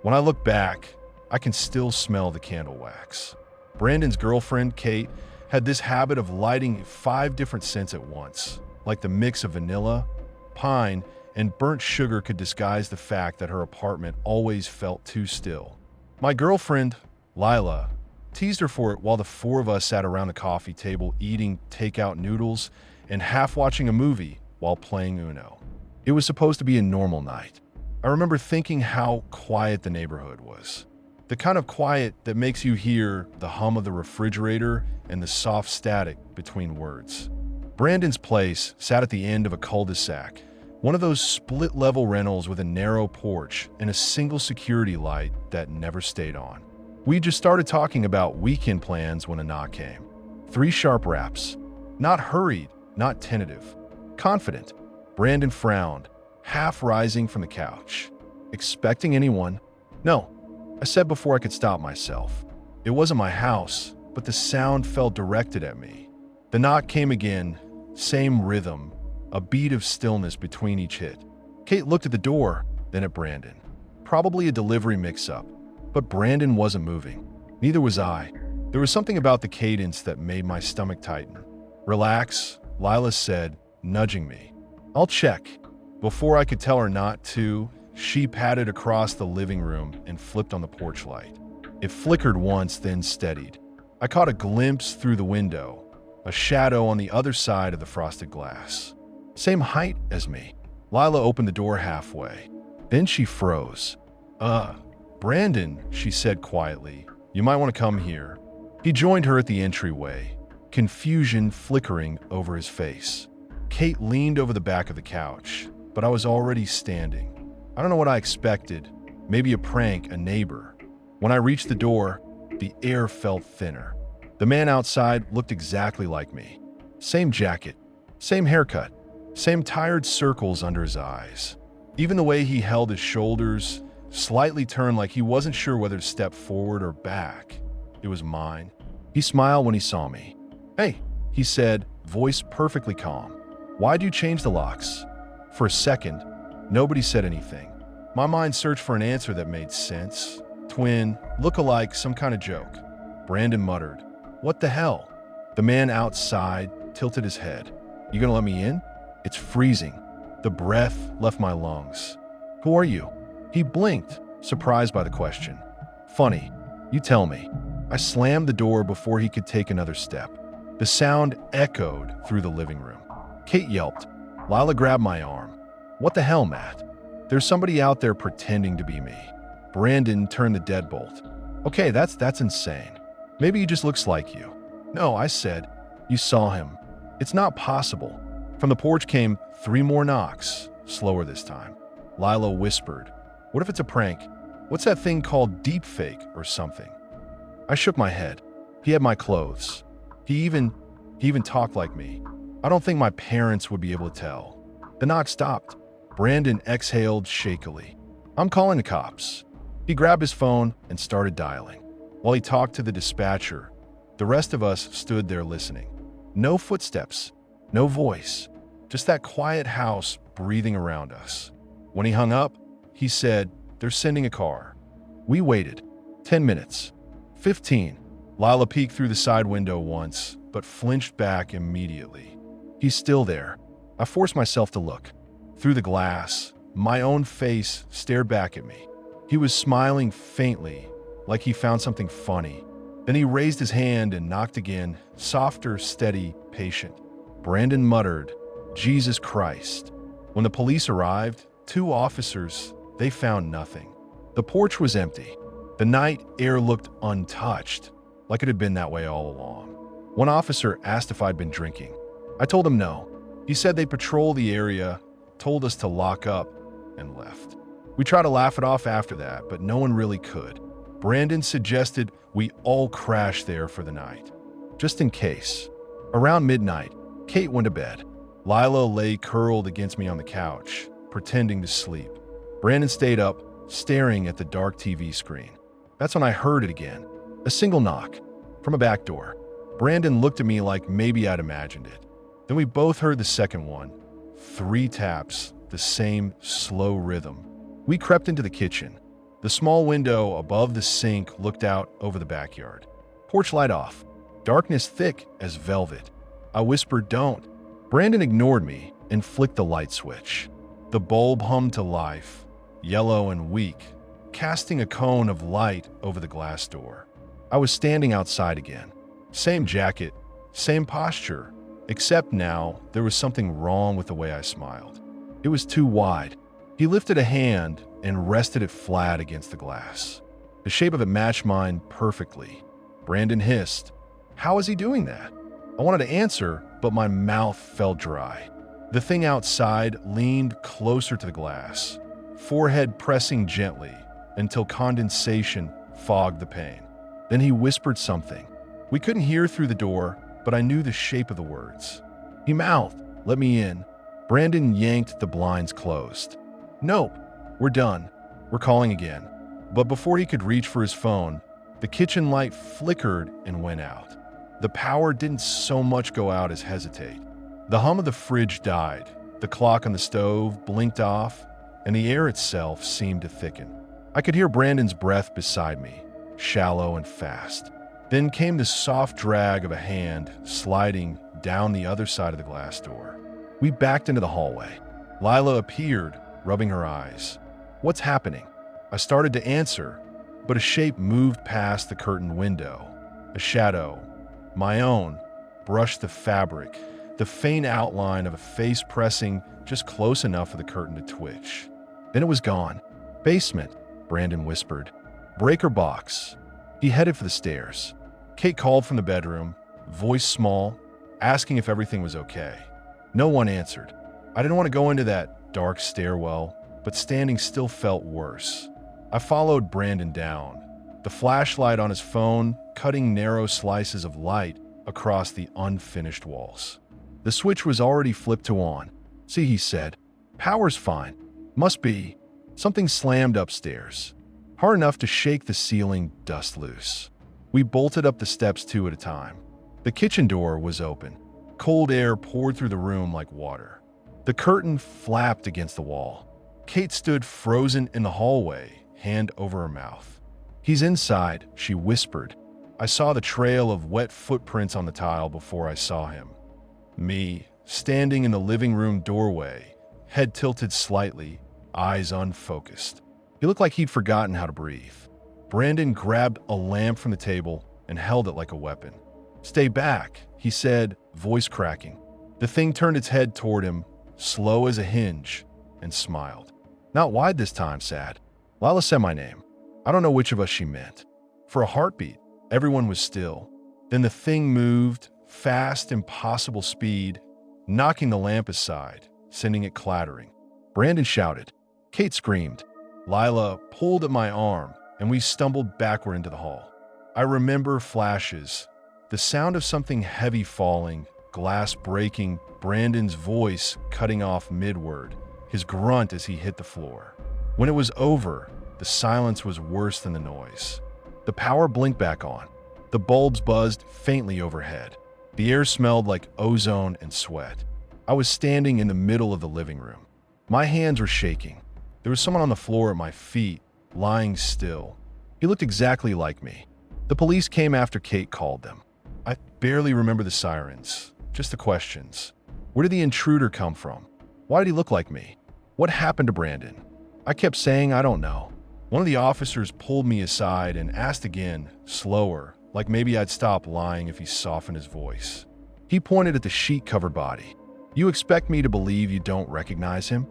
When I look back, I can still smell the candle wax. Brandon's girlfriend, Kate, had this habit of lighting 5 different scents at once, like the mix of vanilla, pine, and burnt sugar could disguise the fact that her apartment always felt too still. My girlfriend, Lila, teased her for it while the 4 of us sat around the coffee table eating takeout noodles and half-watching a movie while playing Uno. It was supposed to be a normal night. I remember thinking how quiet the neighborhood was. The kind of quiet that makes you hear the hum of the refrigerator and the soft static between words. Brandon's place sat at the end of a cul-de-sac, one of those split-level rentals with a narrow porch and a single security light that never stayed on. We just started talking about weekend plans when a knock came. 3 sharp raps. Not hurried, not tentative. Confident. Brandon frowned, half rising from the couch. Expecting anyone? No, I said before I could stop myself. It wasn't my house, but the sound felt directed at me. The knock came again, same rhythm, a beat of stillness between each hit. Kate looked at the door, then at Brandon. Probably a delivery mix-up, but Brandon wasn't moving. Neither was I. There was something about the cadence that made my stomach tighten. Relax, Lila said, nudging me. I'll check. Before I could tell her not to, she padded across the living room and flipped on the porch light. It flickered once, then steadied. I caught a glimpse through the window, a shadow on the other side of the frosted glass. Same height as me. Lila opened the door halfway. Then she froze. Brandon, she said quietly, you might want to come here. He joined her at the entryway, confusion flickering over his face. Kate leaned over the back of the couch, but I was already standing. I don't know what I expected. Maybe a prank, a neighbor. When I reached the door, the air felt thinner. The man outside looked exactly like me. Same jacket, same haircut, same tired circles under his eyes. Even the way he held his shoulders, slightly turned like he wasn't sure whether to step forward or back. It was mine. He smiled when he saw me. Hey, he said, voice perfectly calm. Why'd you change the locks? For a second, nobody said anything. My mind searched for an answer that made sense. Twin, look-alike, some kind of joke. Brandon muttered, what the hell? The man outside tilted his head. You gonna let me in? It's freezing. The breath left my lungs. Who are you? He blinked, surprised by the question. Funny, you tell me. I slammed the door before he could take another step. The sound echoed through the living room. Kate yelped. Lila grabbed my arm. What the hell, Matt? There's somebody out there pretending to be me. Brandon turned the deadbolt. Okay, that's insane. Maybe he just looks like you. No, I said. You saw him. It's not possible. From the porch came 3 more knocks, slower this time. Lila whispered. What if it's a prank? What's that thing called deepfake or something? I shook my head. He had my clothes. He even talked like me. I don't think my parents would be able to tell. The knock stopped. Brandon exhaled shakily. I'm calling the cops. He grabbed his phone and started dialing. While he talked to the dispatcher, the rest of us stood there listening. No footsteps, no voice, just that quiet house breathing around us. When he hung up, he said, they're sending a car. We waited. 10 minutes. 15. Lila peeked through the side window once, but flinched back immediately. He's still there. I forced myself to look. Through the glass, my own face stared back at me. He was smiling faintly, like he found something funny. Then he raised his hand and knocked again, softer, steady, patient. Brandon muttered, Jesus Christ. When the police arrived, 2 officers, they found nothing. The porch was empty. The night air looked untouched, like it had been that way all along. One officer asked if I'd been drinking. I told him no. He said they patrol the area, told us to lock up, and left. We tried to laugh it off after that, but no one really could. Brandon suggested we all crash there for the night, just in case. Around midnight, Kate went to bed. Lila lay curled against me on the couch, pretending to sleep. Brandon stayed up, staring at the dark TV screen. That's when I heard it again. A single knock, from a back door. Brandon looked at me like maybe I'd imagined it. Then we both heard the second one. 3 taps, the same slow rhythm. We crept into the kitchen. The small window above the sink looked out over the backyard. Porch light off. Darkness thick as velvet. I whispered, "Don't." Brandon ignored me and flicked the light switch. The bulb hummed to life, yellow and weak, casting a cone of light over the glass door. I was standing outside again. Same jacket, same posture, except now there was something wrong with the way I smiled. It was too wide. He lifted a hand and rested it flat against the glass. The shape of it matched mine perfectly. Brandon hissed, "How is he doing that?" I wanted to answer, but my mouth felt dry. The thing outside leaned closer to the glass, forehead pressing gently until condensation fogged the pane. Then he whispered something. We couldn't hear through the door, but I knew the shape of the words. He mouthed, "Let me in." Brandon yanked the blinds closed. "Nope, we're done. We're calling again." But before he could reach for his phone, the kitchen light flickered and went out. The power didn't so much go out as hesitate. The hum of the fridge died, the clock on the stove blinked off, and the air itself seemed to thicken. I could hear Brandon's breath beside me, shallow and fast. Then came the soft drag of a hand sliding down the other side of the glass door. We backed into the hallway. Lila appeared, rubbing her eyes. "What's happening?" I started to answer, but a shape moved past the curtained window. A shadow, my own, brushed the fabric, the faint outline of a face pressing just close enough for the curtain to twitch. Then it was gone. "Basement," Brandon whispered. "Breaker box." He headed for the stairs. Kate called from the bedroom, voice small, asking if everything was okay. No one answered. I didn't want to go into that dark stairwell, but standing still felt worse. I followed Brandon down, the flashlight on his phone cutting narrow slices of light across the unfinished walls. The switch was already flipped to on. "See," he said. "Power's fine. Must be." Something slammed upstairs, hard enough to shake the ceiling dust loose. We bolted up the steps two at a time. The kitchen door was open. Cold air poured through the room like water. The curtain flapped against the wall. Kate stood frozen in the hallway, hand over her mouth. "He's inside," she whispered. I saw the trail of wet footprints on the tile before I saw him. Me, standing in the living room doorway, head tilted slightly, eyes unfocused. He looked like he'd forgotten how to breathe. Brandon grabbed a lamp from the table and held it like a weapon. "Stay back," he said, voice cracking. The thing turned its head toward him, slow as a hinge, and smiled. Not wide this time, sad. Lila said my name. I don't know which of us she meant. For a heartbeat, everyone was still. Then the thing moved, fast, impossible speed, knocking the lamp aside, sending it clattering. Brandon shouted. Kate screamed. Lila pulled at my arm, and we stumbled backward into the hall. I remember flashes, the sound of something heavy falling, glass breaking, Brandon's voice cutting off mid-word, his grunt as he hit the floor. When it was over, the silence was worse than the noise. The power blinked back on. The bulbs buzzed faintly overhead. The air smelled like ozone and sweat. I was standing in the middle of the living room. My hands were shaking. There was someone on the floor at my feet, lying still. He looked exactly like me. The police came after Kate called them. I barely remember the sirens, just the questions. Where did the intruder come from? Why did he look like me? What happened to Brandon? I kept saying I don't know. One of the officers pulled me aside and asked again, slower, like maybe I'd stop lying if he softened his voice. He pointed at the sheet-covered body. You expect me to believe you don't recognize him?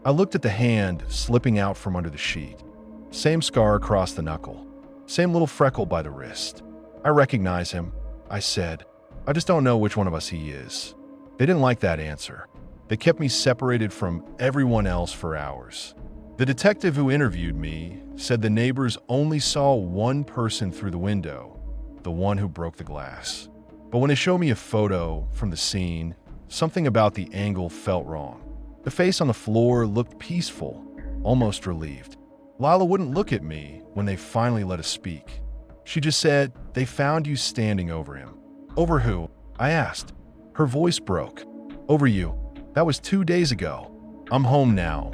I looked at the hand slipping out from under the sheet. Same scar across the knuckle. Same little freckle by the wrist. I recognize him, I said. I just don't know which one of us he is. They didn't like that answer. They kept me separated from everyone else for hours. The detective who interviewed me said the neighbors only saw one person through the window, the one who broke the glass. But when they showed me a photo from the scene, something about the angle felt wrong. The face on the floor looked peaceful, almost relieved. Lila wouldn't look at me when they finally let us speak. She just said, they found you standing over him. Over who? I asked. Her voice broke. Over you. That was 2 days ago. I'm home now,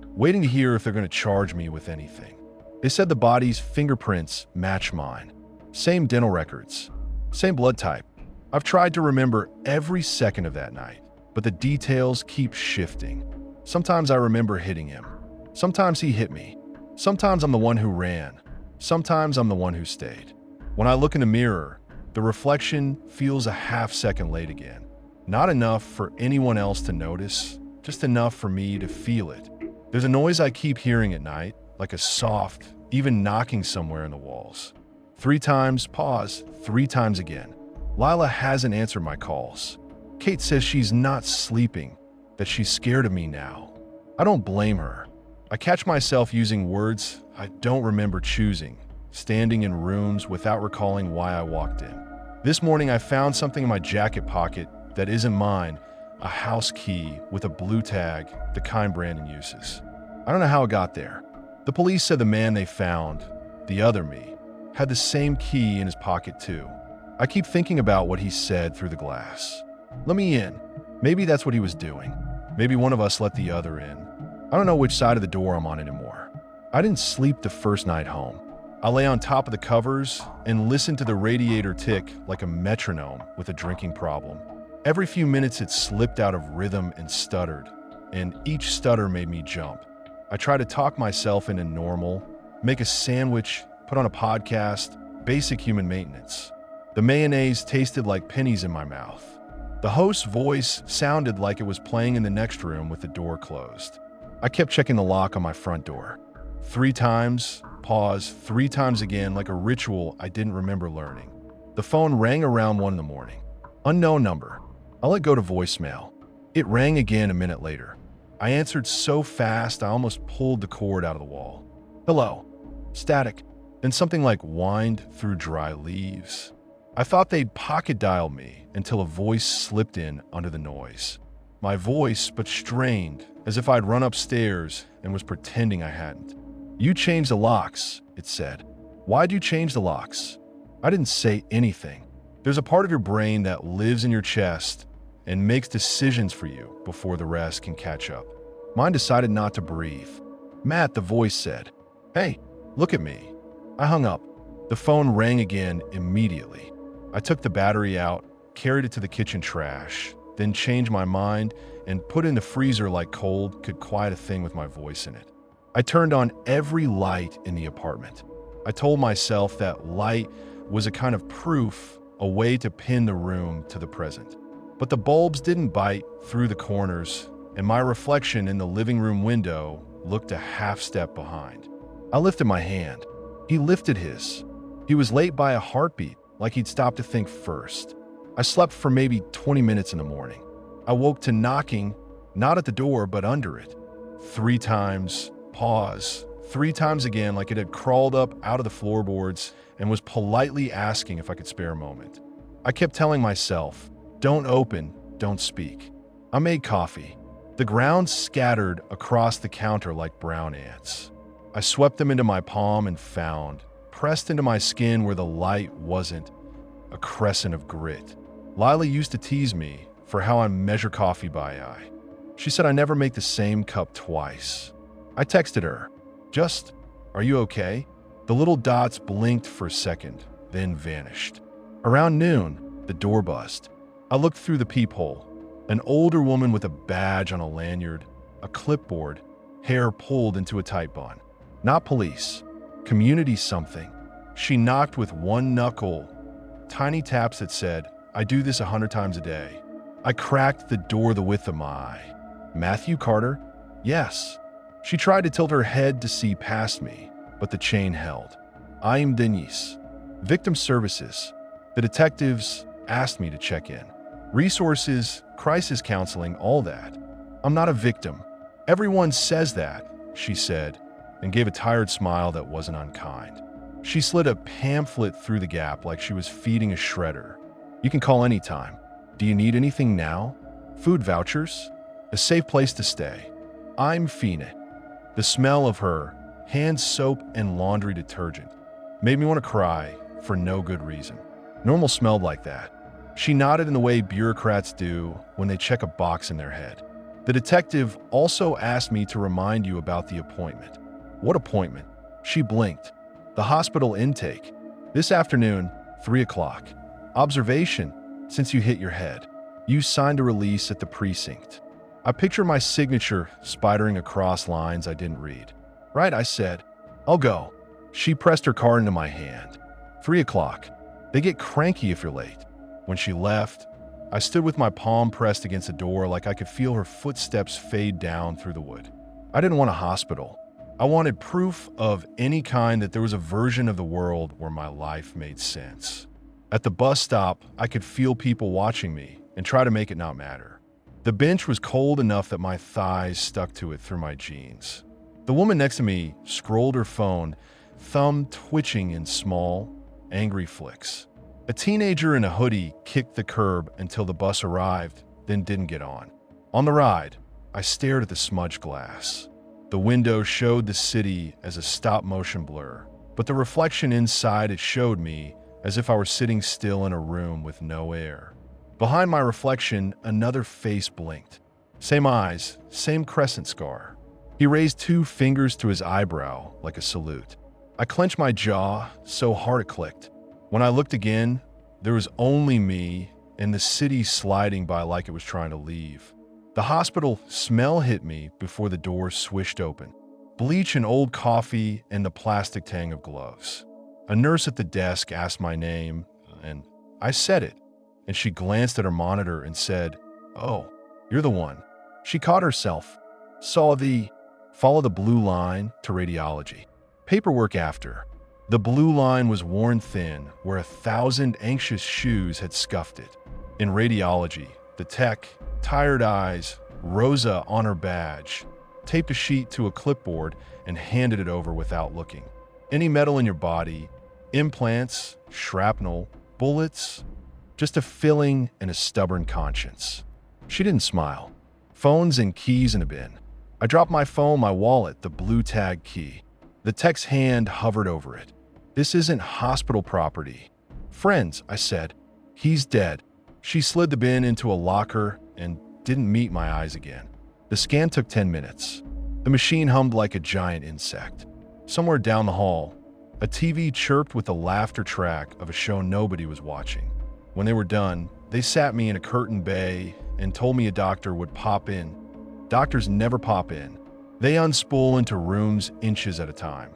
waiting to hear if they're going to charge me with anything. They said the body's fingerprints match mine. Same dental records. Same blood type. I've tried to remember every second of that night, but the details keep shifting. Sometimes I remember hitting him. Sometimes he hit me. Sometimes I'm the one who ran. Sometimes I'm the one who stayed. When I look in the mirror, the reflection feels a half-second late again. Not enough for anyone else to notice, just enough for me to feel it. There's a noise I keep hearing at night, like a soft, even knocking somewhere in the walls. 3 times, pause, 3 times again. Lila hasn't answered my calls. Kate says she's not sleeping, that she's scared of me now. I don't blame her. I catch myself using words I don't remember choosing, standing in rooms without recalling why I walked in. This morning I found something in my jacket pocket that isn't mine, a house key with a blue tag, the kind Brandon uses. I don't know how it got there. The police said the man they found, the other me, had the same key in his pocket too. I keep thinking about what he said through the glass. Let me in. Maybe that's what he was doing. Maybe one of us let the other in. I don't know which side of the door I'm on anymore. I didn't sleep the first night home. I lay on top of the covers and listen to the radiator tick like a metronome with a drinking problem. Every few minutes it slipped out of rhythm and stuttered, and each stutter made me jump. I try to talk myself into normal, make a sandwich, put on a podcast, basic human maintenance. The mayonnaise tasted like pennies in my mouth. The host's voice sounded like it was playing in the next room with the door closed. I kept checking the lock on my front door. 3 times, pause, 3 times again, like a ritual I didn't remember learning. The phone rang around 1 in the morning. Unknown number. I let go to voicemail. It rang again a minute later. I answered so fast I almost pulled the cord out of the wall. Hello. Static. Then something like whined through dry leaves. I thought they'd pocket dial me until a voice slipped in under the noise. My voice, but strained, as if I'd run upstairs and was pretending I hadn't. You changed the locks, it said. Why'd you change the locks? I didn't say anything. There's a part of your brain that lives in your chest and makes decisions for you before the rest can catch up. Mine decided not to breathe. Matt, the voice said. Hey, look at me. I hung up. The phone rang again immediately. I took the battery out, carried it to the kitchen trash, then changed my mind and put it in the freezer like cold could quiet a thing with my voice in it. I turned on every light in the apartment. I told myself that light was a kind of proof, a way to pin the room to the present. But the bulbs didn't bite through the corners, and my reflection in the living room window looked a half step behind. I lifted my hand. He lifted his. He was late by a heartbeat, like he'd stopped to think first. I slept for maybe 20 minutes in the morning. I woke to knocking, not at the door, but under it. 3 times, pause, 3 times again, like it had crawled up out of the floorboards and was politely asking if I could spare a moment. I kept telling myself, don't open, don't speak. I made coffee. The ground scattered across the counter like brown ants. I swept them into my palm and found, pressed into my skin where the light wasn't, a crescent of grit. Lila used to tease me for how I measure coffee by eye. She said I never make the same cup twice. I texted her, just, are you okay? The little dots blinked for a second, then vanished. Around noon, the door buzzed. I looked through the peephole. An older woman with a badge on a lanyard, a clipboard, hair pulled into a tight bun. Not police. Community something. She knocked with 1 knuckle. Tiny taps that said, I do this 100 times a day. I cracked the door the width of my eye. Matthew Carter? Yes. She tried to tilt her head to see past me, but the chain held. I am Denise. Victim Services. The detectives asked me to check in. Resources, crisis counseling, all that. I'm not a victim. Everyone says that, she said, and gave a tired smile that wasn't unkind. She slid a pamphlet through the gap like she was feeding a shredder. You can call anytime. Do you need anything now? Food vouchers? A safe place to stay. I'm Fina. The smell of her, hand soap and laundry detergent, made me want to cry for no good reason. Normal smelled like that. She nodded in the way bureaucrats do when they check a box in their head. The detective also asked me to remind you about the appointment. What appointment? She blinked. The hospital intake. This afternoon, 3 o'clock. Observation, since you hit your head. You signed a release at the precinct. I picture my signature spidering across lines I didn't read. Right, I said. I'll go. She pressed her card into my hand. 3 o'clock. They get cranky if you're late. When she left, I stood with my palm pressed against the door like I could feel her footsteps fade down through the wood. I didn't want a hospital. I wanted proof of any kind that there was a version of the world where my life made sense. At the bus stop, I could feel people watching me and try to make it not matter. The bench was cold enough that my thighs stuck to it through my jeans. The woman next to me scrolled her phone, thumb twitching in small, angry flicks. A teenager in a hoodie kicked the curb until the bus arrived, then didn't get on. On the ride, I stared at the smudged glass. The window showed the city as a stop-motion blur, but the reflection inside it showed me as if I were sitting still in a room with no air. Behind my reflection, another face blinked. Same eyes, same crescent scar. He raised 2 fingers to his eyebrow like a salute. I clenched my jaw so hard it clicked. When I looked again, there was only me and the city sliding by like it was trying to leave. The hospital smell hit me before the door swished open. Bleach and old coffee and the plastic tang of gloves. A nurse at the desk asked my name, and I said it, and she glanced at her monitor and said, "Oh, you're the one." She caught herself, follow the blue line to radiology. Paperwork after. The blue line was worn thin where 1,000 anxious shoes had scuffed it. In radiology, the tech, tired eyes, Rosa on her badge, taped a sheet to a clipboard and handed it over without looking. Any metal in your body, implants, shrapnel, bullets, just a filling and a stubborn conscience. She didn't smile. Phones and keys in a bin. I dropped my phone, my wallet, the blue tag key. The tech's hand hovered over it. This isn't hospital property. Friends, I said. He's dead. She slid the bin into a locker and didn't meet my eyes again. The scan took 10 minutes. The machine hummed like a giant insect. Somewhere down the hall, a TV chirped with the laughter track of a show nobody was watching. When they were done, they sat me in a curtained bay and told me a doctor would pop in. Doctors never pop in. They unspool into rooms inches at a time,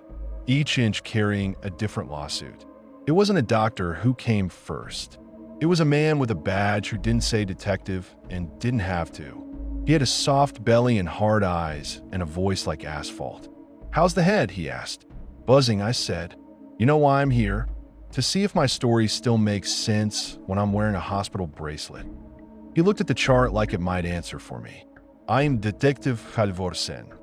each inch carrying a different lawsuit. It wasn't a doctor who came first. It was a man with a badge who didn't say detective and didn't have to. He had a soft belly and hard eyes and a voice like asphalt. "How's the head?" he asked. Buzzing, I said. "You know why I'm here? To see if my story still makes sense when I'm wearing a hospital bracelet." He looked at the chart like it might answer for me. "I'm Detective Halvorsen.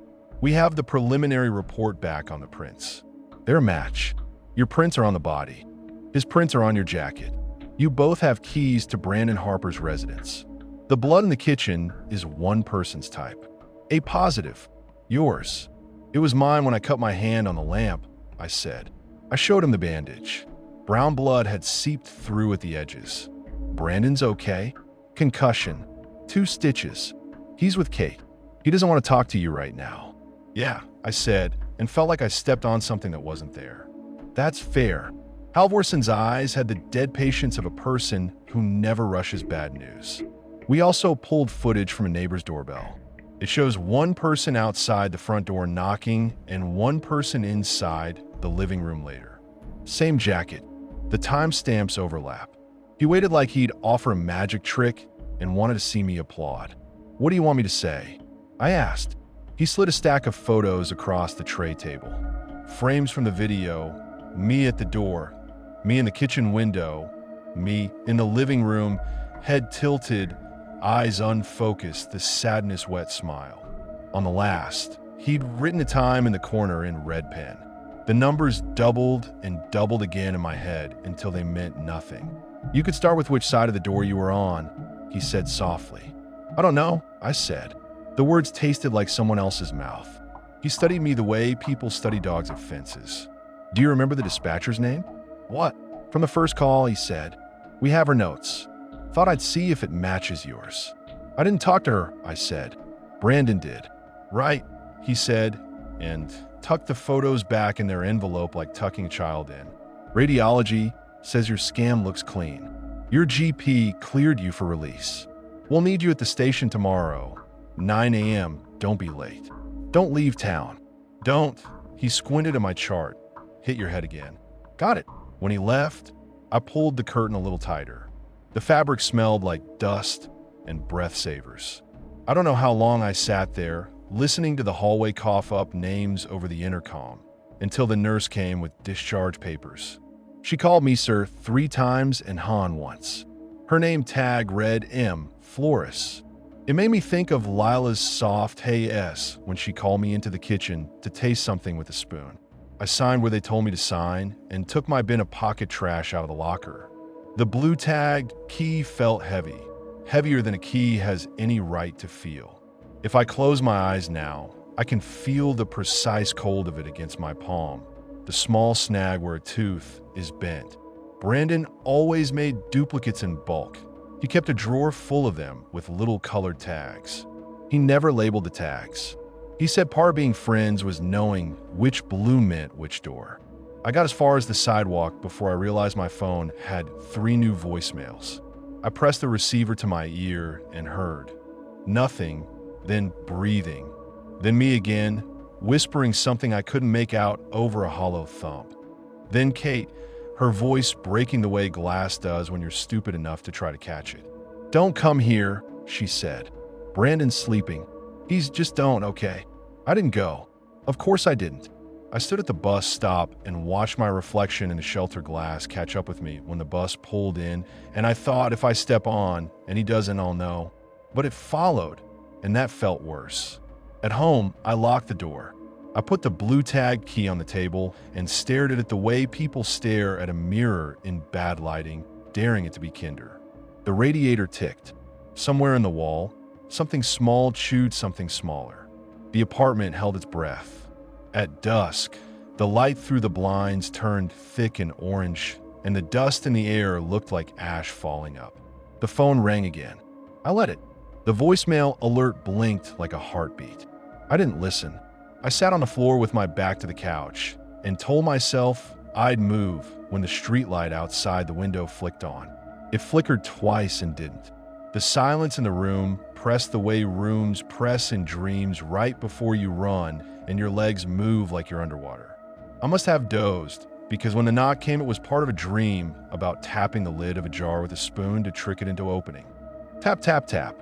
We have the preliminary report back on the prints. They're a match. Your prints are on the body. His prints are on your jacket. You both have keys to Brandon Harper's residence. The blood in the kitchen is one person's type. A positive. Yours. It was mine when I cut my hand on the lamp," I said. I showed him the bandage. Brown blood had seeped through at the edges. "Brandon's okay. Concussion. 2 stitches. He's with Kate. He doesn't want to talk to you right now." "Yeah," I said, and felt like I stepped on something that wasn't there. "That's fair." Halvorsen's eyes had the dead patience of a person who never rushes bad news. We also pulled footage from a neighbor's doorbell. It shows one person outside the front door knocking and one person inside the living room later. Same jacket. The timestamps overlap. He waited like he'd offer a magic trick and wanted to see me applaud. "What do you want me to say?" I asked. He slid a stack of photos across the tray table. Frames from the video, me at the door, me in the kitchen window, me in the living room, head tilted, eyes unfocused, the sadness wet smile. On the last, he'd written the time in the corner in red pen. The numbers doubled and doubled again in my head until they meant nothing. "You could start with which side of the door you were on," he said softly. "I don't know," I said. The words tasted like someone else's mouth. He studied me the way people study dogs at fences. "Do you remember the dispatcher's name?" "What?" "From the first call," he said. "We have her notes. Thought I'd see if it matches yours." "I didn't talk to her," I said. "Brandon did." "Right," he said, and tucked the photos back in their envelope like tucking a child in. Radiology says your scam looks clean. Your GP cleared you for release. We'll need you at the station tomorrow. 9 a.m. Don't be late. Don't leave town. Don't. He squinted at my chart. Hit your head again. Got it. When he left, I pulled the curtain a little tighter. The fabric smelled like dust and breath savers. I don't know how long I sat there, listening to the hallway cough up names over the intercom, until the nurse came with discharge papers. She called me sir 3 times and Han once. Her name tag read M. Flores. It made me think of Lila's soft hey s when she called me into the kitchen to taste something with a spoon. I signed where they told me to sign and took my bin of pocket trash out of the locker. The blue tagged key felt heavy, heavier than a key has any right to feel. If I close my eyes now, I can feel the precise cold of it against my palm, the small snag where a tooth is bent. Brandon always made duplicates in bulk. He kept a drawer full of them with little colored tags. He never labeled the tags. He said part of being friends was knowing which blue meant which door. I got as far as the sidewalk before I realized my phone had 3 new voicemails. I pressed the receiver to my ear and heard nothing, then breathing, then me again, whispering something I couldn't make out over a hollow thump. Then Kate, her voice breaking the way glass does when you're stupid enough to try to catch it. "Don't come here," she said. "Brandon's sleeping. He's just don't, okay?" I didn't go. Of course I didn't. I stood at the bus stop and watched my reflection in the shelter glass catch up with me when the bus pulled in, and I thought if I step on and he doesn't, I'll know. But it followed, and that felt worse. At home, I locked the door. I put the blue tag key on the table and stared at it the way people stare at a mirror in bad lighting, daring it to be kinder. The radiator ticked. Somewhere in the wall, something small chewed something smaller. The apartment held its breath. At dusk, the light through the blinds turned thick and orange, and the dust in the air looked like ash falling up. The phone rang again. I let it. The voicemail alert blinked like a heartbeat. I didn't listen. I sat on the floor with my back to the couch and told myself I'd move when the streetlight outside the window flicked on. It flickered twice and didn't. The silence in the room pressed the way rooms press in dreams right before you run and your legs move like you're underwater. I must have dozed because when the knock came, it was part of a dream about tapping the lid of a jar with a spoon to trick it into opening. Tap, tap, tap.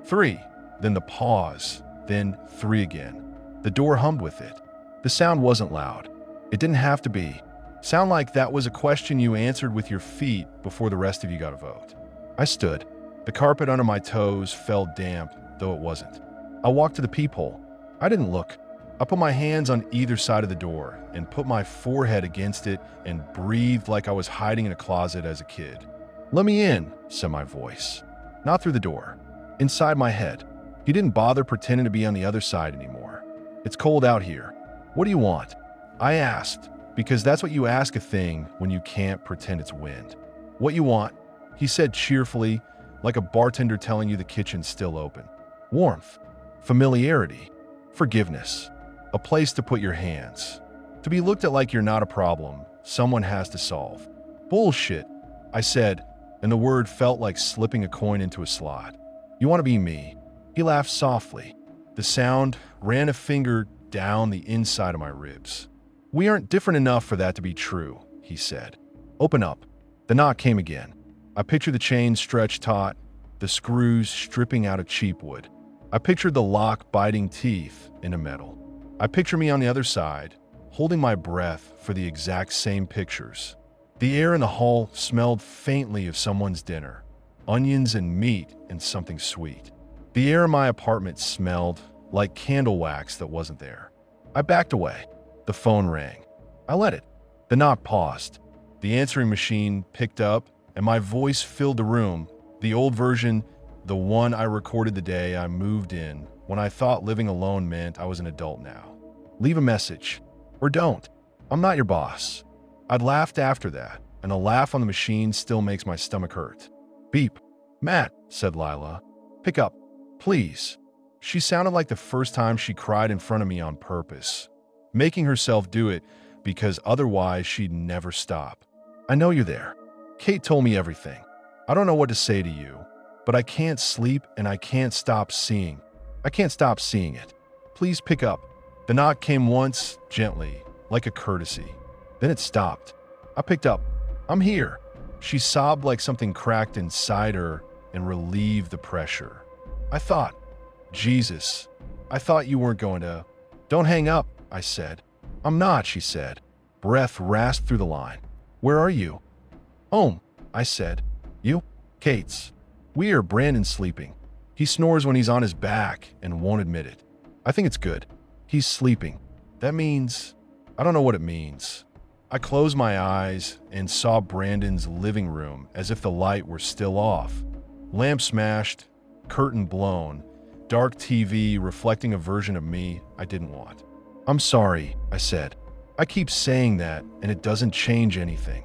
3. Then the pause. Then 3 again. The door hummed with it. The sound wasn't loud. It didn't have to be. Sound like that was a question you answered with your feet before the rest of you got a vote. I stood. The carpet under my toes felt damp, though it wasn't. I walked to the peephole. I didn't look. I put my hands on either side of the door and put my forehead against it and breathed like I was hiding in a closet as a kid. "Let me in," said my voice. Not through the door. Inside my head. He didn't bother pretending to be on the other side anymore. "It's cold out here. What do you want?" I asked, because that's what you ask a thing when you can't pretend it's wind. "What you want?" He said cheerfully, like a bartender telling you the kitchen's still open. "Warmth. Familiarity. Forgiveness. A place to put your hands. To be looked at like you're not a problem someone has to solve." "Bullshit," I said, and the word felt like slipping a coin into a slot. "You want to be me." He laughed softly. The sound ran a finger down the inside of my ribs. "We aren't different enough for that to be true," he said. "Open up." The knock came again. I pictured the chain stretched taut, the screws stripping out of cheap wood. I pictured the lock biting teeth into metal. I picture me on the other side, holding my breath for the exact same pictures. The air in the hall smelled faintly of someone's dinner, onions and meat and something sweet. The air in my apartment smelled like candle wax that wasn't there. I backed away. The phone rang. I let it. The knock paused. The answering machine picked up, and my voice filled the room, the old version, the one I recorded the day I moved in, when I thought living alone meant I was an adult now. "Leave a message. Or don't. I'm not your boss." I'd laughed after that, and a laugh on the machine still makes my stomach hurt. "Beep." "Matt," said Lila. "Pick up, please." She sounded like the first time she cried in front of me on purpose. making herself do it because otherwise she'd never stop. I know you're there. Kate told me everything. I don't know what to say to you, but I can't sleep and I can't stop seeing. I can't stop seeing it. Please pick up. The knock came once, gently, like a courtesy. Then it stopped. I picked up. I'm here. She sobbed like something cracked inside her and relieved the pressure. I thought, Jesus, I thought you weren't going to. Don't hang up, I said. I'm not, she said. Breath rasped through the line. Where are you? Home, I said. You? Kate's. Brandon's sleeping. He snores when he's on his back and won't admit it. I think it's good. He's sleeping. That means, I don't know what it means. I closed my eyes and saw Brandon's living room as if the light were still off. Lamp smashed, curtain blown, dark TV reflecting a version of me I didn't want. I'm sorry, I said. I keep saying that and it doesn't change anything.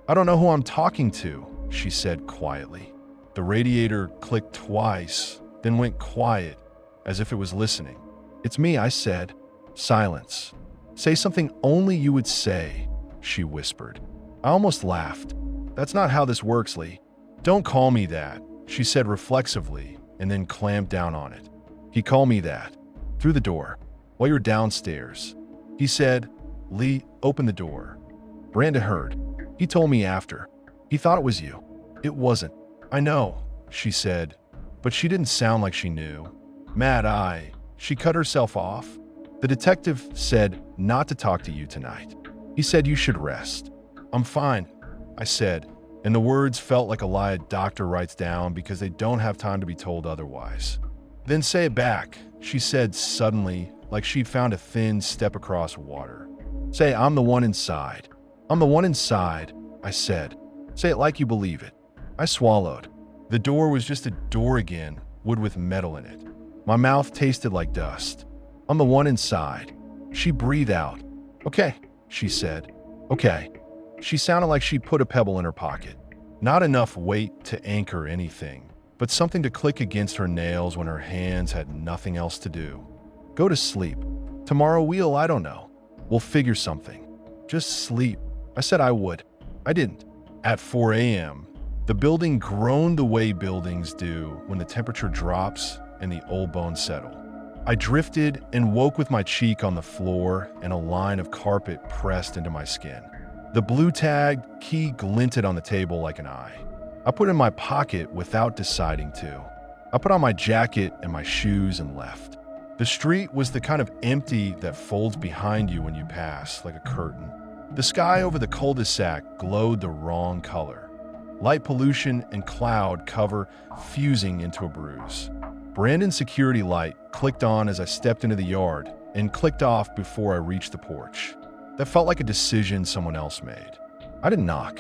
I don't know who I'm talking to, she said quietly. The radiator clicked twice, then went quiet, as if it was listening. It's me, I said. Silence. Say something only you would say, she whispered. I almost laughed. That's not how this works, Lee. Don't call me that, she said reflexively, and then clamped down on it. He called me that. Through the door. While you're downstairs. He said, Lee, open the door. Brandon heard. He told me after. He thought it was you. It wasn't. I know, she said, but she didn't sound like she knew. Mad eye. She cut herself off. The detective said not to talk to you tonight. He said you should rest. I'm fine, I said, and the words felt like a lie a doctor writes down because they don't have time to be told otherwise. Then say it back, she said suddenly, like she'd found a thin step across water. Say, I'm the one inside. I'm the one inside, I said. Say it like you believe it. I swallowed. The door was just a door again, wood with metal in it. My mouth tasted like dust. I'm the one inside. She breathed out. Okay, she said. Okay. She sounded like she'd put a pebble in her pocket. Not enough weight to anchor anything, but something to click against her nails when her hands had nothing else to do. Go to sleep. Tomorrow I don't know. We'll figure something. Just sleep. I said I would. I didn't. At 4 a.m., the building groaned the way buildings do when the temperature drops and the old bones settle. I drifted and woke with my cheek on the floor and a line of carpet pressed into my skin. The blue tag key glinted on the table like an eye. I put it in my pocket without deciding to. I put on my jacket and my shoes and left. The street was the kind of empty that folds behind you when you pass, like a curtain. The sky over the cul-de-sac glowed the wrong color. Light pollution and cloud cover fusing into a bruise. Brandon's security light clicked on as I stepped into the yard and clicked off before I reached the porch. That felt like a decision someone else made. I didn't knock.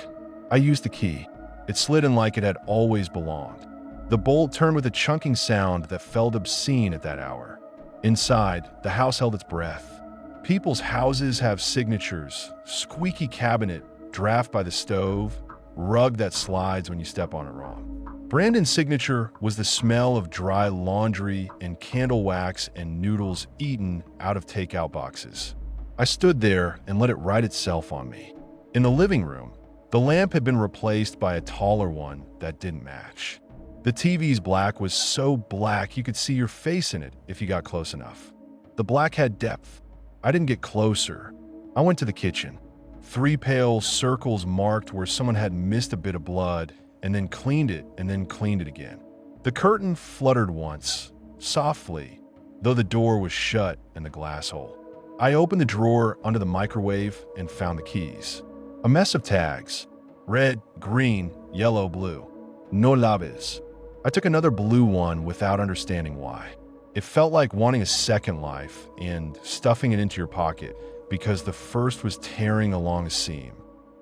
I used the key. It slid in like it had always belonged. The bolt turned with a chunking sound that felt obscene at that hour. Inside, the house held its breath. People's houses have signatures, squeaky cabinet, draft by the stove, rug that slides when you step on it wrong. Brandon's signature was the smell of dry laundry and candle wax and noodles eaten out of takeout boxes. I stood there and let it write itself on me. In the living room, the lamp had been replaced by a taller one that didn't match. The TV's black was so black you could see your face in it if you got close enough. The black had depth. I didn't get closer. I went to the kitchen. 3 pale circles marked where someone had missed a bit of blood and then cleaned it again. The curtain fluttered once, softly, though the door was shut in the glass hole. I opened the drawer under the microwave and found the keys. A mess of tags. Red, green, yellow, blue. No labes. I took another blue one without understanding why. It felt like wanting a second life and stuffing it into your pocket because the first was tearing along a seam.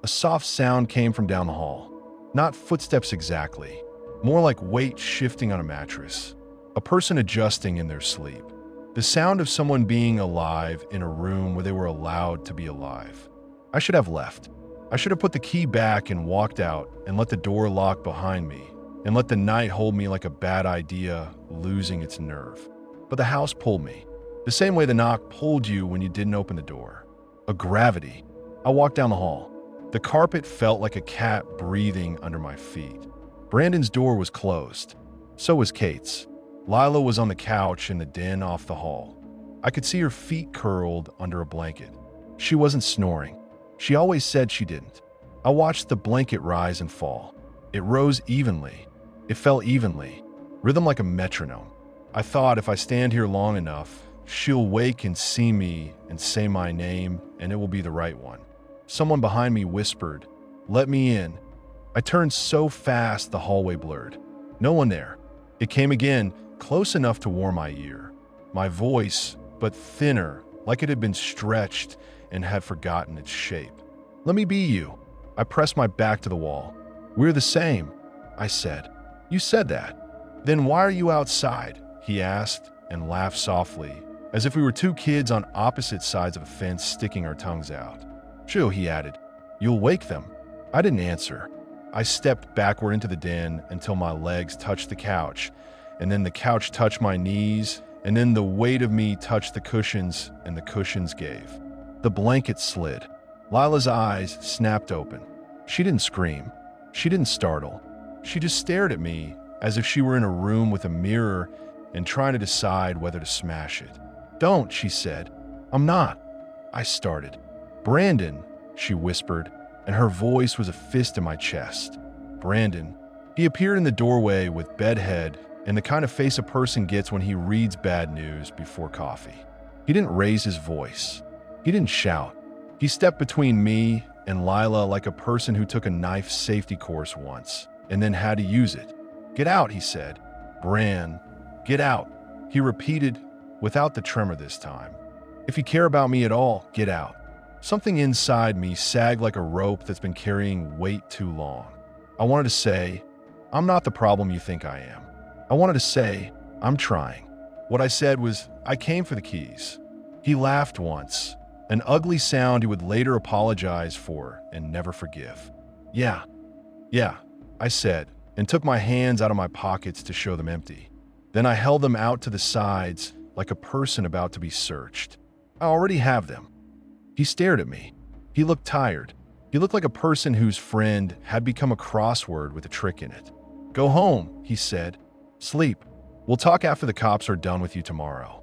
A soft sound came from down the hall. Not footsteps exactly, more like weight shifting on a mattress. A person adjusting in their sleep. The sound of someone being alive in a room where they were allowed to be alive. I should have left. I should have put the key back and walked out and let the door lock behind me and let the night hold me like a bad idea losing its nerve. But the house pulled me. The same way the knock pulled you when you didn't open the door. A gravity. I walked down the hall. The carpet felt like a cat breathing under my feet. Brandon's door was closed. So was Kate's. Lila was on the couch in the den off the hall. I could see her feet curled under a blanket. She wasn't snoring. She always said she didn't. I watched the blanket rise and fall. It rose evenly. It fell evenly, rhythm like a metronome. I thought if I stand here long enough, she'll wake and see me and say my name, and it will be the right one. Someone behind me whispered, "Let me in." I turned so fast the hallway blurred. No one there. It came again, close enough to warm my ear. My voice, but thinner, like it had been stretched and had forgotten its shape. "Let me be you." I pressed my back to the wall. "We're the same," I said. "You said that." "Then why are you outside?" he asked and laughed softly, as if we were two kids on opposite sides of a fence sticking our tongues out. "Shoo," he added. "You'll wake them." I didn't answer. I stepped backward into the den until my legs touched the couch, and then the couch touched my knees, and then the weight of me touched the cushions, and the cushions gave. The blanket slid. Lila's eyes snapped open. She didn't scream. She didn't startle. She just stared at me as if she were in a room with a mirror and trying to decide whether to smash it. "Don't," she said. "I'm not." I started. "Brandon," she whispered, and her voice was a fist in my chest. "Brandon." He appeared in the doorway with bedhead and the kind of face a person gets when he reads bad news before coffee. He didn't raise his voice. He didn't shout. He stepped between me and Lila like a person who took a knife safety course once and then had to use it. "Get out," he said. "Bran, get out," he repeated without the tremor this time. "If you care about me at all, get out." Something inside me sagged like a rope that's been carrying weight too long. I wanted to say, "I'm not the problem you think I am." I wanted to say, "I'm trying." What I said was, "I came for the keys." He laughed once, an ugly sound he would later apologize for and never forgive. Yeah, I said, and took my hands out of my pockets to show them empty. Then I held them out to the sides like a person about to be searched. "I already have them." He stared at me. He looked tired. He looked like a person whose friend had become a crossword with a trick in it. "Go home," he said. "Sleep. We'll talk after the cops are done with you tomorrow."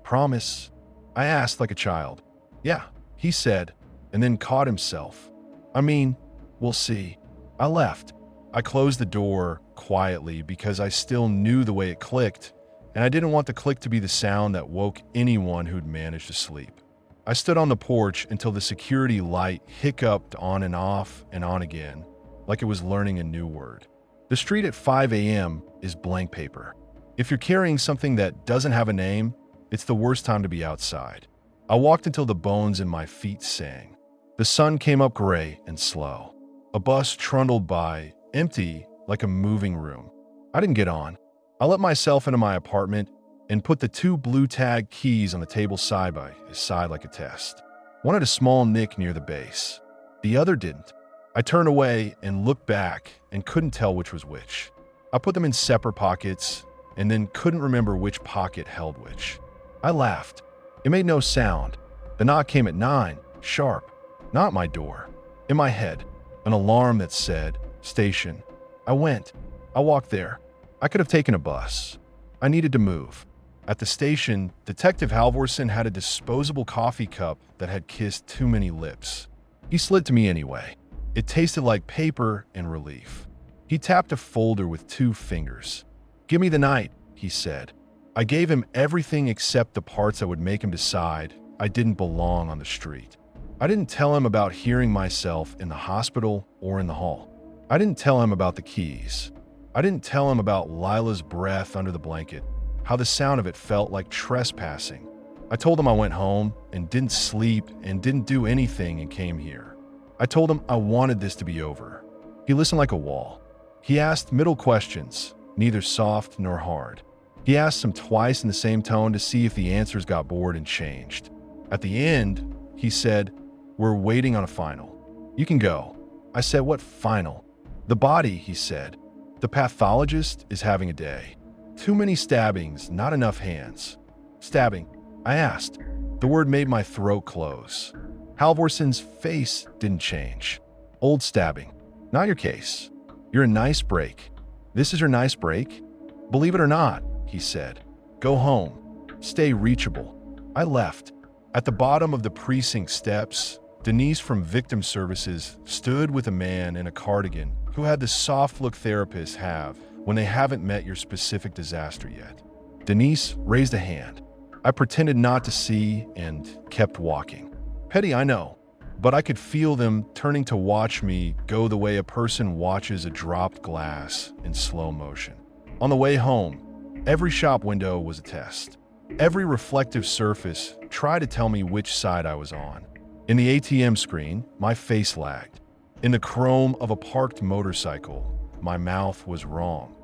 "Promise?" I asked like a child. "Yeah," he said, and then caught himself. "I mean, we'll see." I left. I closed the door quietly because I still knew the way it clicked, and I didn't want the click to be the sound that woke anyone who'd managed to sleep. I stood on the porch until the security light hiccuped on and on again, like it was learning a new word. The street at 5 a.m. is blank paper. If you're carrying something that doesn't have a name, it's the worst time to be outside. I walked until the bones in my feet sang. The sun came up gray and slow. A bus trundled by, empty like a moving room. I didn't get on. I let myself into my apartment and put the two blue tag keys on the table side by side like a test. One had a small nick near the base. The other didn't. I turned away and looked back and couldn't tell which was which. I put them in separate pockets and then couldn't remember which pocket held which. I laughed. It made no sound. The knock came at 9, sharp. Not my door. In my head, an alarm that said, "Station." I went. I walked there. I could have taken a bus. I needed to move. At the station, Detective Halvorsen had a disposable coffee cup that had kissed too many lips. He slid to me anyway. It tasted like paper and relief. He tapped a folder with 2 fingers. "Give me the night," he said. I gave him everything except the parts that would make him decide I didn't belong on the street. I didn't tell him about hearing myself in the hospital or in the hall. I didn't tell him about the keys. I didn't tell him about Lila's breath under the blanket, how the sound of it felt like trespassing. I told him I went home and didn't sleep and didn't do anything and came here. I told him I wanted this to be over. He listened like a wall. He asked middle questions, neither soft nor hard. He asked them twice in the same tone to see if the answers got bored and changed. At the end, he said, "We're waiting on a final. You can go." I said, "What final?" "The body," he said. "The pathologist is having a day. Too many stabbings, not enough hands." "Stabbing?" I asked. The word made my throat close. Halvorson's face didn't change. Old stabbing. Not your case. You're a nice break. This is your nice break? Believe it or not, he said. Go home. Stay reachable. I left. At the bottom of the precinct steps, Denise from Victim Services stood with a man in a cardigan who had the soft look therapists have when they haven't met your specific disaster yet. Denise raised a hand. I pretended not to see and kept walking. Petty, I know, but I could feel them turning to watch me go the way a person watches a dropped glass in slow motion. On the way home, every shop window was a test. Every reflective surface tried to tell me which side I was on. In the ATM screen, my face lagged. In the chrome of a parked motorcycle, my mouth was wrong,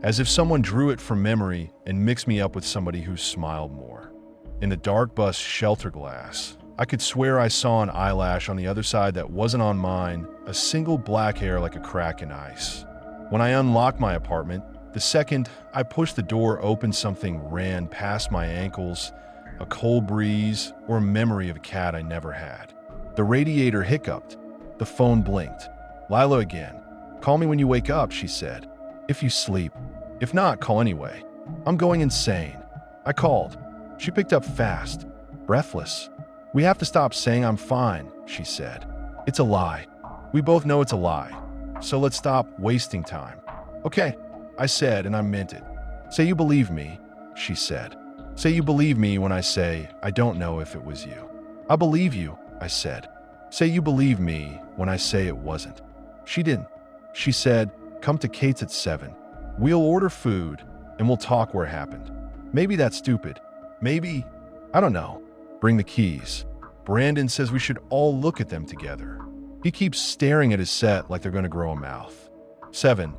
as if someone drew it from memory and mixed me up with somebody who smiled more. In the dark bus shelter glass, I could swear I saw an eyelash on the other side that wasn't on mine, a single black hair like a crack in ice. When I unlocked my apartment, the second I pushed the door open, something ran past my ankles, a cold breeze or a memory of a cat I never had. The radiator hiccuped. The phone blinked. Lila again. Call me when you wake up, she said. If you sleep. If not, call anyway. I'm going insane. I called. She picked up fast, breathless. We have to stop saying I'm fine, she said. It's a lie. We both know it's a lie. So let's stop wasting time. Okay, I said, and I meant it. Say you believe me, she said. Say you believe me when I say I don't know if it was you. I believe you, I said. Say you believe me when I say it wasn't. She didn't. She said, come to Kate's at 7. We'll order food and we'll talk where it happened. Maybe that's stupid. Maybe, I don't know. Bring the keys. Brandon says we should all look at them together. He keeps staring at his set like they're going to grow a mouth. 7,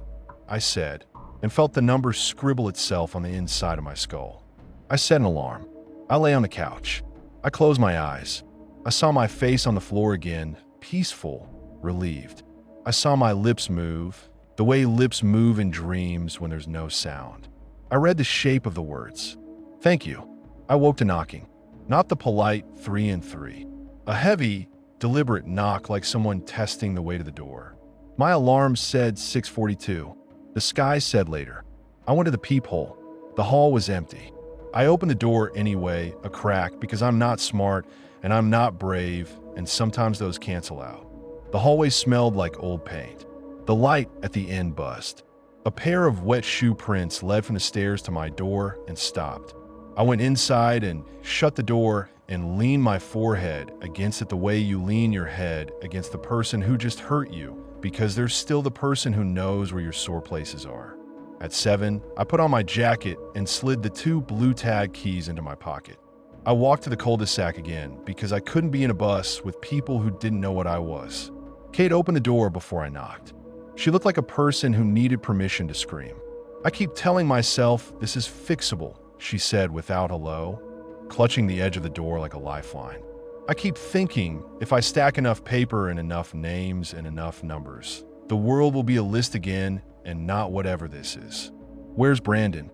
I said, and felt the number scribble itself on the inside of my skull. I set an alarm. I lay on the couch. I closed my eyes. I saw my face on the floor again, peaceful, relieved. I saw my lips move, the way lips move in dreams when there's no sound. I read the shape of the words. Thank you. I woke to knocking. Not the polite 3 and 3. A heavy, deliberate knock like someone testing the way to the door. My alarm said 6:42. The sky said later. I went to the peephole. The hall was empty. I opened the door anyway, a crack, because I'm not smart and I'm not brave, and sometimes those cancel out. The hallway smelled like old paint. The light at the end buzzed. A pair of wet shoe prints led from the stairs to my door and stopped. I went inside and shut the door and leaned my forehead against it the way you lean your head against the person who just hurt you, because there's still the person who knows where your sore places are. At 7, I put on my jacket and slid the 2 blue tag keys into my pocket. I walked to the cul-de-sac again because I couldn't be in a bus with people who didn't know what I was. Kate opened the door before I knocked. She looked like a person who needed permission to scream. I keep telling myself this is fixable, she said without hello, clutching the edge of the door like a lifeline. I keep thinking if I stack enough paper and enough names and enough numbers, the world will be a list again and not whatever this is. Where's Brandon?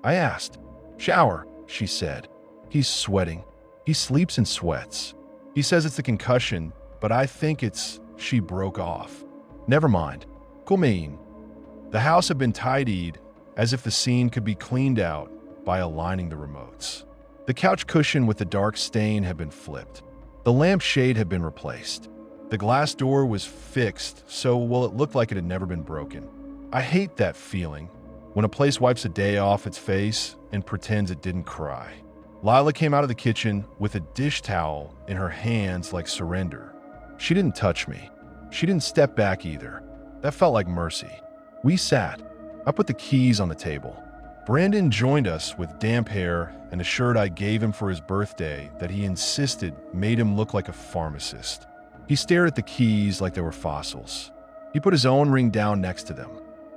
I asked. Shower, she said. He's sweating. He sleeps and sweats. He says it's a concussion, but I think it's she broke off. Never mind. Cool. The house had been tidied as if the scene could be cleaned out by aligning the remotes. The couch cushion with the dark stain had been flipped. The lamp shade had been replaced. The glass door was fixed, so well it looked like it had never been broken. I hate that feeling when a place wipes a day off its face and pretends it didn't cry. Lila came out of the kitchen with a dish towel in her hands like surrender. She didn't touch me. She didn't step back either. That felt like mercy. We sat. I put the keys on the table. Brandon joined us with damp hair and a shirt I gave him for his birthday that he insisted made him look like a pharmacist. He stared at the keys like they were fossils. He put his own ring down next to them.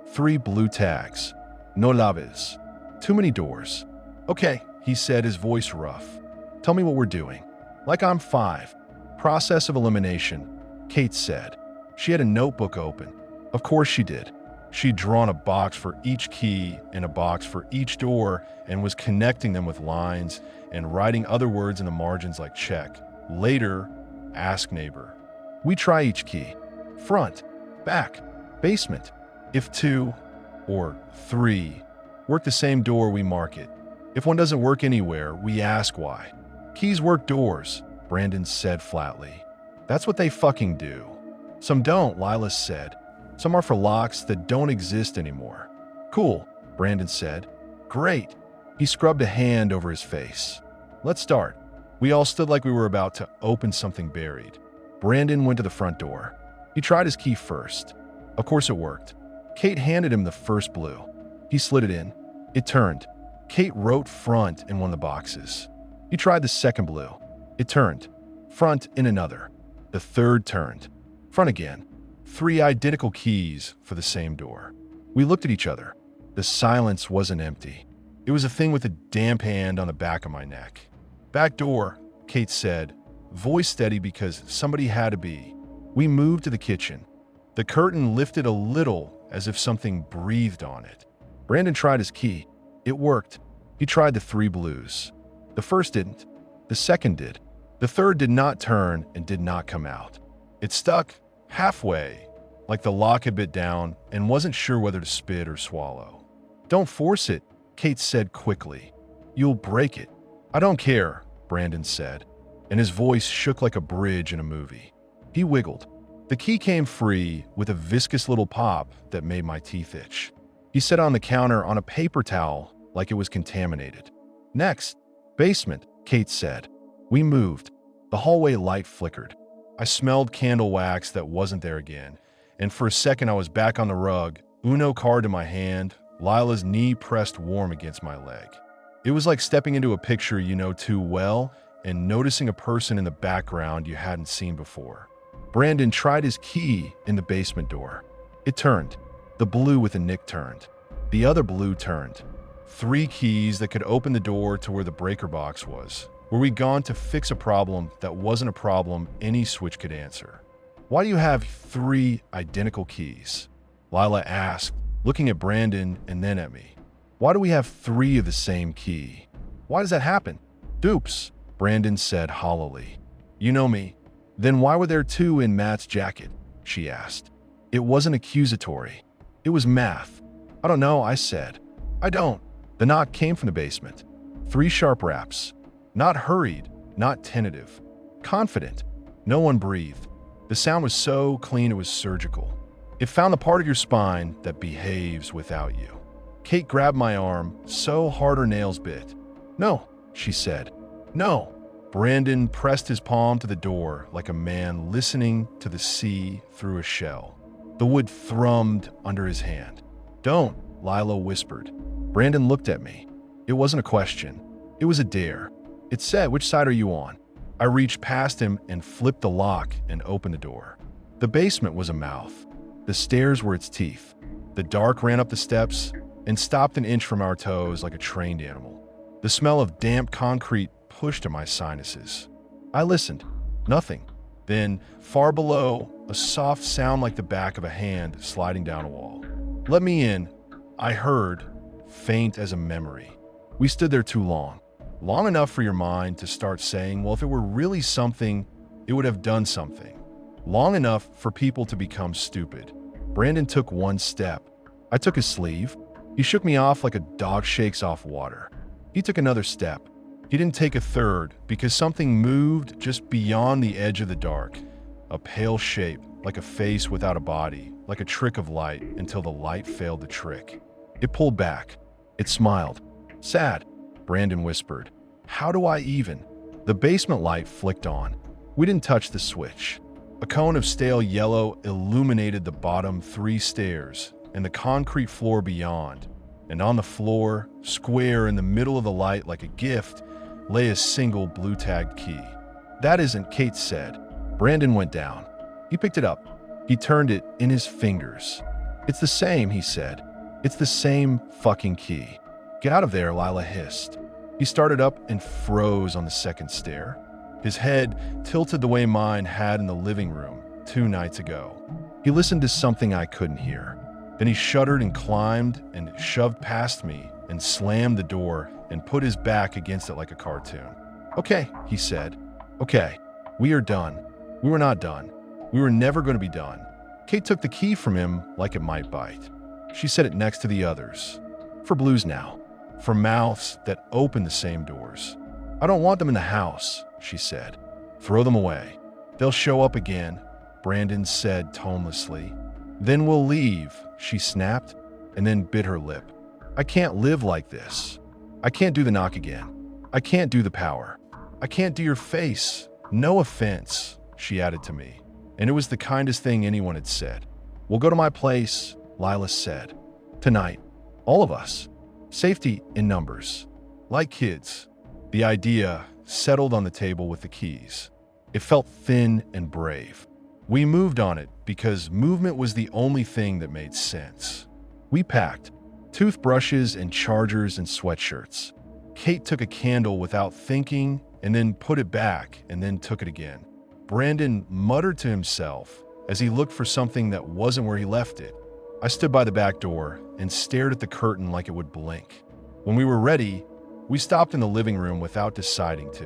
3 blue tags. No llaves. Too many doors. Okay, he said, his voice rough. Tell me what we're doing. Like I'm 5. Process of elimination, Kate said. She had a notebook open. Of course she did. She'd drawn a box for each key and a box for each door and was connecting them with lines and writing other words in the margins like check, later, ask neighbor. We try each key. Front, back, basement. If 2 or 3 work the same door, we mark it. If one doesn't work anywhere, we ask why. Keys work doors, Brandon said flatly. That's what they fucking do. Some don't, Lila said. Some are for locks that don't exist anymore. Cool, Brandon said. Great. He scrubbed a hand over his face. Let's start. We all stood like we were about to open something buried. Brandon went to the front door. He tried his key first. Of course it worked. Kate handed him the first blue. He slid it in. It turned. Kate wrote front in one of the boxes. He tried the second blue. It turned. Front in another. The third turned. Front again. 3 identical keys for the same door. We looked at each other. The silence wasn't empty. It was a thing with a damp hand on the back of my neck. Back door, Kate said, voice steady because somebody had to be. We moved to the kitchen. The curtain lifted a little as if something breathed on it. Brandon tried his key. It worked. He tried the 3 blues. The first didn't. The second did. The third did not turn and did not come out. It stuck halfway, like the lock had bit down and wasn't sure whether to spit or swallow. Don't force it, Kate said quickly. You'll break it. I don't care, Brandon said, and his voice shook like a bridge in a movie. He wiggled. The key came free with a viscous little pop that made my teeth itch. He sat on the counter on a paper towel like it was contaminated. Next, basement, Kate said. We moved. The hallway light flickered. I smelled candle wax that wasn't there again, and for a second I was back on the rug, Uno card in my hand, Lila's knee pressed warm against my leg. It was like stepping into a picture you know too well and noticing a person in the background you hadn't seen before. Brandon tried his key in the basement door. It turned. The blue with a nick turned. The other blue turned. 3 keys that could open the door to where the breaker box was. Were we gone to fix a problem that wasn't a problem any switch could answer? Why do you have 3 identical keys? Lila asked, looking at Brandon and then at me. Why do we have 3 of the same key? Why does that happen? Dupes, Brandon said hollowly. You know me. Then why were there 2 in Matt's jacket? She asked. It wasn't accusatory. It was math. I don't know, I said. I don't. The knock came from the basement. 3 sharp raps. Not hurried, not tentative. Confident. No one breathed. The sound was so clean it was surgical. It found the part of your spine that behaves without you. Kate grabbed my arm, so hard her nails bit. No, she said. No. Brandon pressed his palm to the door like a man listening to the sea through a shell. The wood thrummed under his hand. Don't, Lila whispered. Brandon looked at me. It wasn't a question. It was a dare. It said, which side are you on? I reached past him and flipped the lock and opened the door. The basement was a mouth. The stairs were its teeth. The dark ran up the steps and stopped an inch from our toes like a trained animal. The smell of damp concrete pushed at my sinuses. I listened. Nothing. Then, far below, a soft sound like the back of a hand sliding down a wall. Let me in, I heard, faint as a memory. We stood there too long. Long enough for your mind to start saying, well, if it were really something, it would have done something. Long enough for people to become stupid. Brandon took 1 step. I took his sleeve. He shook me off like a dog shakes off water. He took another step. He didn't take a third because something moved just beyond the edge of the dark. A pale shape, like a face without a body, like a trick of light until the light failed the trick. It pulled back. It smiled. Sad, Brandon whispered. How do I even? The basement light flicked on. We didn't touch the switch. A cone of stale yellow illuminated the bottom 3 stairs and the concrete floor beyond. And on the floor, square in the middle of the light like a gift, lay a single blue-tagged key. That isn't, Kate said. Brandon went down. He picked it up. He turned it in his fingers. It's the same, he said. It's the same fucking key. Get out of there, Lila hissed. He started up and froze on the second stair. His head tilted the way mine had in the living room 2 nights ago. He listened to something I couldn't hear. Then he shuddered and climbed and shoved past me and slammed the door and put his back against it like a cartoon. "Okay," he said. "Okay, we are done." We were not done. We were never going to be done. Kate took the key from him like it might bite. She set it next to the others. For blues now. For mouths that open the same doors. "I don't want them in the house," she said. "Throw them away. They'll show up again," Brandon said tonelessly. "Then we'll leave," she snapped, and then bit her lip. "I can't live like this. I can't do the knock again. I can't do the power. I can't do your face. No offense," she added to me, and it was the kindest thing anyone had said. "We'll go to my place," Lila said. "Tonight. All of us. Safety in numbers. Like kids." The idea settled on the table with the keys. It felt thin and brave. We moved on it because movement was the only thing that made sense. We packed toothbrushes and chargers and sweatshirts. Kate took a candle without thinking and then put it back and then took it again. Brandon muttered to himself as he looked for something that wasn't where he left it. I stood by the back door and stared at the curtain like it would blink. When we were ready, we stopped in the living room without deciding to.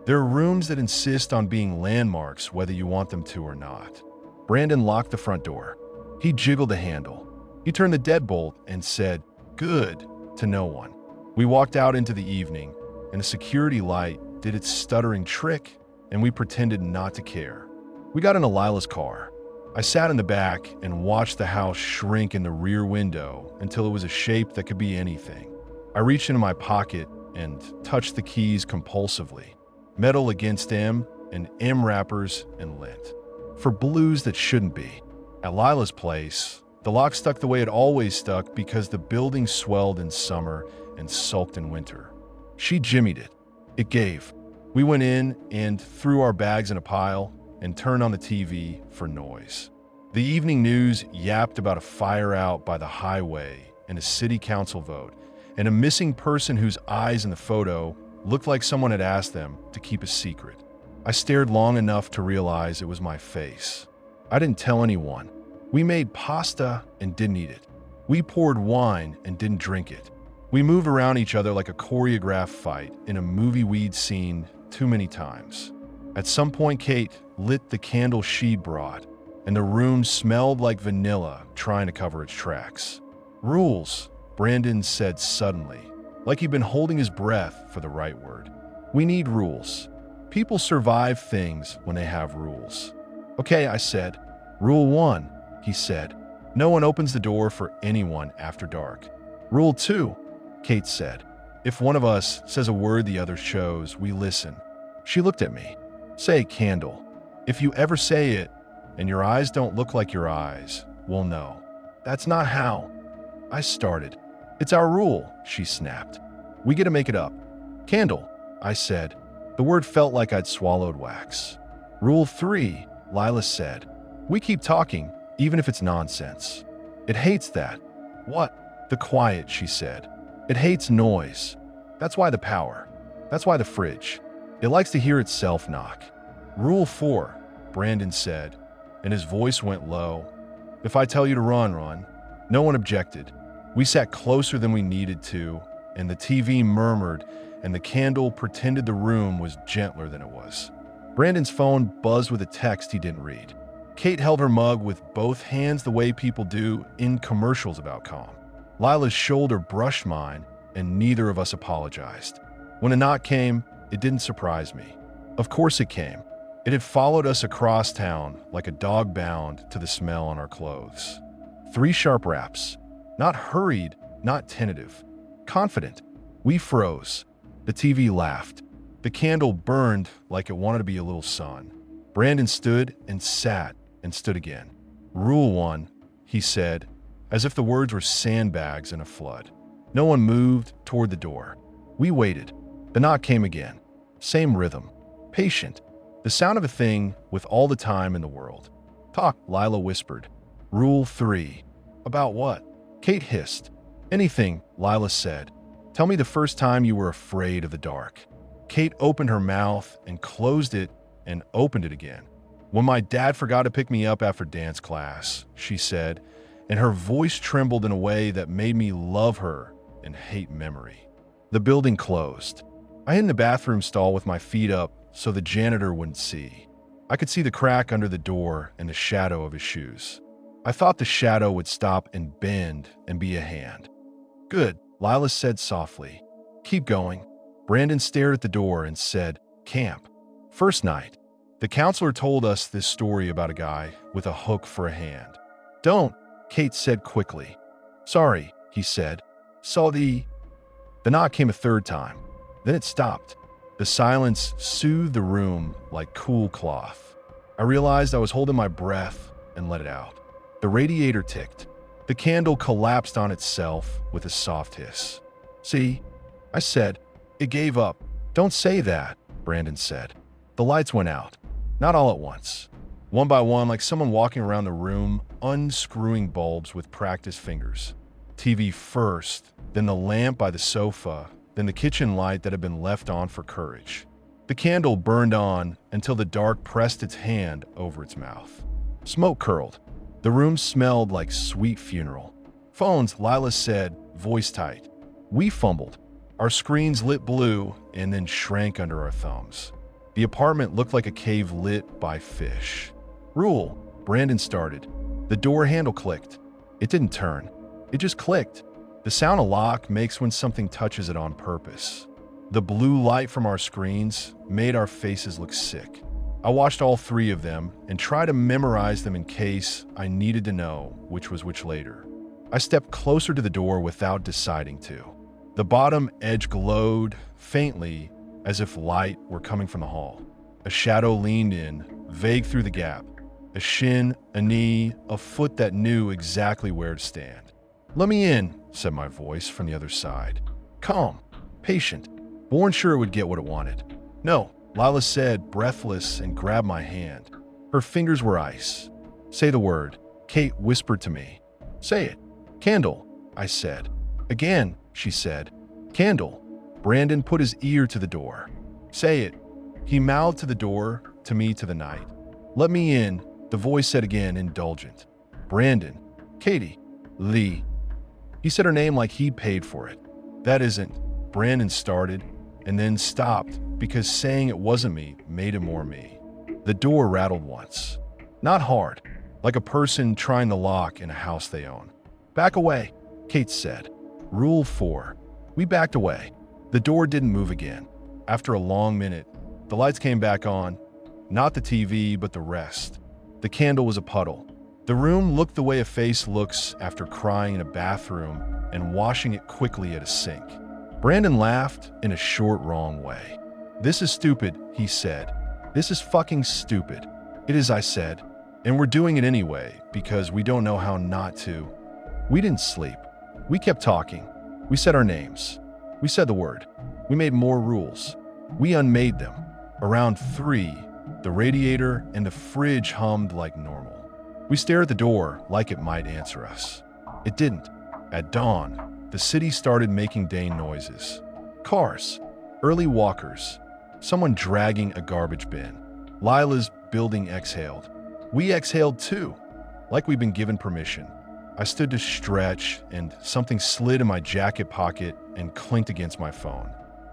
There are rooms that insist on being landmarks whether you want them to or not. Brandon locked the front door. He jiggled the handle. He turned the deadbolt and said, "Good," to no one. We walked out into the evening, and the security light did its stuttering trick, and we pretended not to care. We got into Lila's car. I sat in the back and watched the house shrink in the rear window until it was a shape that could be anything. I reached into my pocket and touched the keys compulsively. Metal against M and M wrappers and lint. For blues that shouldn't be. At Lila's place, the lock stuck the way it always stuck because the building swelled in summer and sulked in winter. She jimmied it. It gave. We went in and threw our bags in a pile and turned on the TV for noise. The evening news yapped about a fire out by the highway and a city council vote and a missing person whose eyes in the photo looked like someone had asked them to keep a secret. I stared long enough to realize it was my face. I didn't tell anyone. We made pasta and didn't eat it. We poured wine and didn't drink it. We moved around each other like a choreographed fight in a movie we'd seen too many times. At some point, Kate lit the candle she brought, and the room smelled like vanilla trying to cover its tracks. "Rules," Brandon said suddenly, like he'd been holding his breath for the right word. "We need rules. People survive things when they have rules." "Okay," I said. "Rule 1, he said. "No one opens the door for anyone after dark." "Rule 2, Kate said. "If one of us says a word the other chose, we listen." She looked at me. "Say candle. If you ever say it, and your eyes don't look like your eyes, we'll know." "That's not how." I started. "It's our rule," she snapped. "We get to make it up." "Candle," I said. The word felt like I'd swallowed wax. "Rule 3, Lila said. We keep talking, even if it's nonsense. It hates that." "What?" "The quiet," she said. "It hates noise. That's why the power. That's why the fridge. It likes to hear itself knock." "Rule 4, Brandon said, and his voice went low. "If I tell you to run, run." No one objected. We sat closer than we needed to, and the TV murmured, and the candle pretended the room was gentler than it was. Brandon's phone buzzed with a text he didn't read. Kate held her mug with both hands the way people do in commercials about calm. Lila's shoulder brushed mine, and neither of us apologized. When a knock came, it didn't surprise me. Of course it came. It had followed us across town like a dog bound to the smell on our clothes. 3 sharp raps. Not hurried, not tentative. Confident. We froze. The TV laughed. The candle burned like it wanted to be a little sun. Brandon stood and sat and stood again. "Rule 1, he said, as if the words were sandbags in a flood. No one moved toward the door. We waited. The knock came again. Same rhythm. Patient. The sound of a thing with all the time in the world. "Talk," Lila whispered. "Rule 3. "About what?" Kate hissed. "Anything," Lila said. "Tell me the first time you were afraid of the dark." Kate opened her mouth and closed it and opened it again. "When my dad forgot to pick me up after dance class," she said, and her voice trembled in a way that made me love her and hate memory. The building closed. I hid in the bathroom stall with my feet up so the janitor wouldn't see. I could see the crack under the door and the shadow of his shoes. I thought the shadow would stop and bend and be a hand. "Good," Lila said softly. "Keep going." Brandon stared at the door and said, "Camp. First night." The counselor told us this story about a guy with a hook for a hand. "Don't," Kate said quickly. "Sorry," he said. "Saw the..." The knock came a third time. Then it stopped. The silence soothed the room like cool cloth. I realized I was holding my breath and let it out. The radiator ticked. The candle collapsed on itself with a soft hiss. "See," I said. "It gave up." "Don't say that," Brandon said. The lights went out. Not all at once. One by one, like someone walking around the room, unscrewing bulbs with practiced fingers. TV first, then the lamp by the sofa, then the kitchen light that had been left on for courage. The candle burned on until the dark pressed its hand over its mouth. Smoke curled. The room smelled like sweet funeral. "Phones," Lila said, voice tight. We fumbled. Our screens lit blue and then shrank under our thumbs. The apartment looked like a cave lit by fish. "Rule," Brandon started. The door handle clicked. It didn't turn. It just clicked. The sound a lock makes when something touches it on purpose. The blue light from our screens made our faces look sick. I watched all three of them and tried to memorize them in case I needed to know which was which later. I stepped closer to the door without deciding to. The bottom edge glowed faintly as if light were coming from the hall. A shadow leaned in, vague through the gap. A shin, a knee, a foot that knew exactly where to stand. "Let me in," said my voice from the other side. Calm, patient, born sure it would get what it wanted. "No," Lila said, breathless, and grabbed my hand. Her fingers were ice. "Say the word," Kate whispered to me. "Say it." "Candle," I said. "Again," she said. "Candle." Brandon put his ear to the door. "Say it." He mouthed to the door, to me, to the night. "Let me in," the voice said again, indulgent. "Brandon." "Katie." "Lee." He said her name like he'd paid for it. "That isn't..." Brandon started, and then stopped because saying it wasn't me made him more me. The door rattled once. Not hard, like a person trying the lock in a house they own. "Back away," Kate said. Rule 4. We backed away. The door didn't move again. After a long minute, the lights came back on. Not the TV, but the rest. The candle was a puddle. The room looked the way a face looks after crying in a bathroom and washing it quickly at a sink. Brandon laughed in a short, wrong way. "This is stupid," he said. "This is fucking stupid." "It is," I said. "And we're doing it anyway because we don't know how not to." We didn't sleep. We kept talking. We said our names. We said the word. We made more rules. We unmade them. Around 3, the radiator and the fridge hummed like normal. We stared at the door like it might answer us. It didn't. At dawn, the city started making day noises. Cars, early walkers, someone dragging a garbage bin. Lila's building exhaled. We exhaled too, like we'd been given permission. I stood to stretch, and something slid in my jacket pocket and clinked against my phone.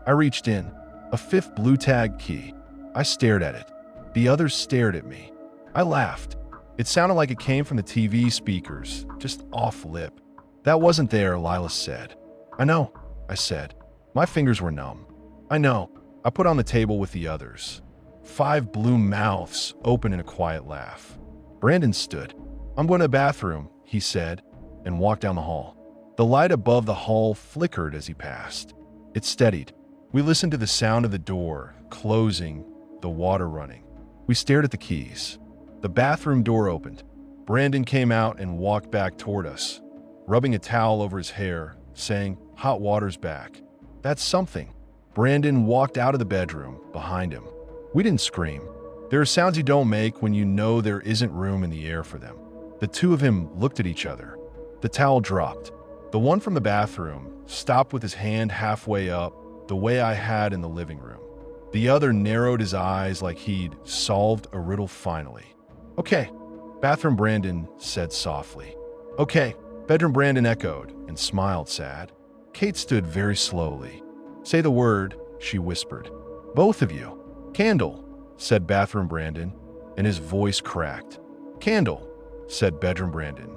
I reached in, a 5th blue tag key. I stared at it. The others stared at me. I laughed. It sounded like it came from the TV speakers, just off-lip. "That wasn't there," Lila said. "I know," I said. My fingers were numb. "I know." I put on the table with the others. 5 blue mouths opened in a quiet laugh. Brandon stood. "I'm going to the bathroom," he said, and walked down the hall. The light above the hall flickered as he passed. It steadied. We listened to the sound of the door closing, the water running. We stared at the keys. The bathroom door opened. Brandon came out and walked back toward us, rubbing a towel over his hair, saying, "Hot water's back." "That's something." Brandon walked out of the bedroom behind him. We didn't scream. There are sounds you don't make when you know there isn't room in the air for them. The two of him looked at each other. The towel dropped. The one from the bathroom stopped with his hand halfway up, the way I had in the living room. The other narrowed his eyes like he'd solved a riddle finally. "Okay." Bathroom, Brandon said softly. Okay, bedroom, Brandon echoed and smiled sad. Kate stood very slowly. Say the word, she whispered. Both of you. Candle, said bathroom Brandon, and his voice cracked. Candle, said bedroom Brandon,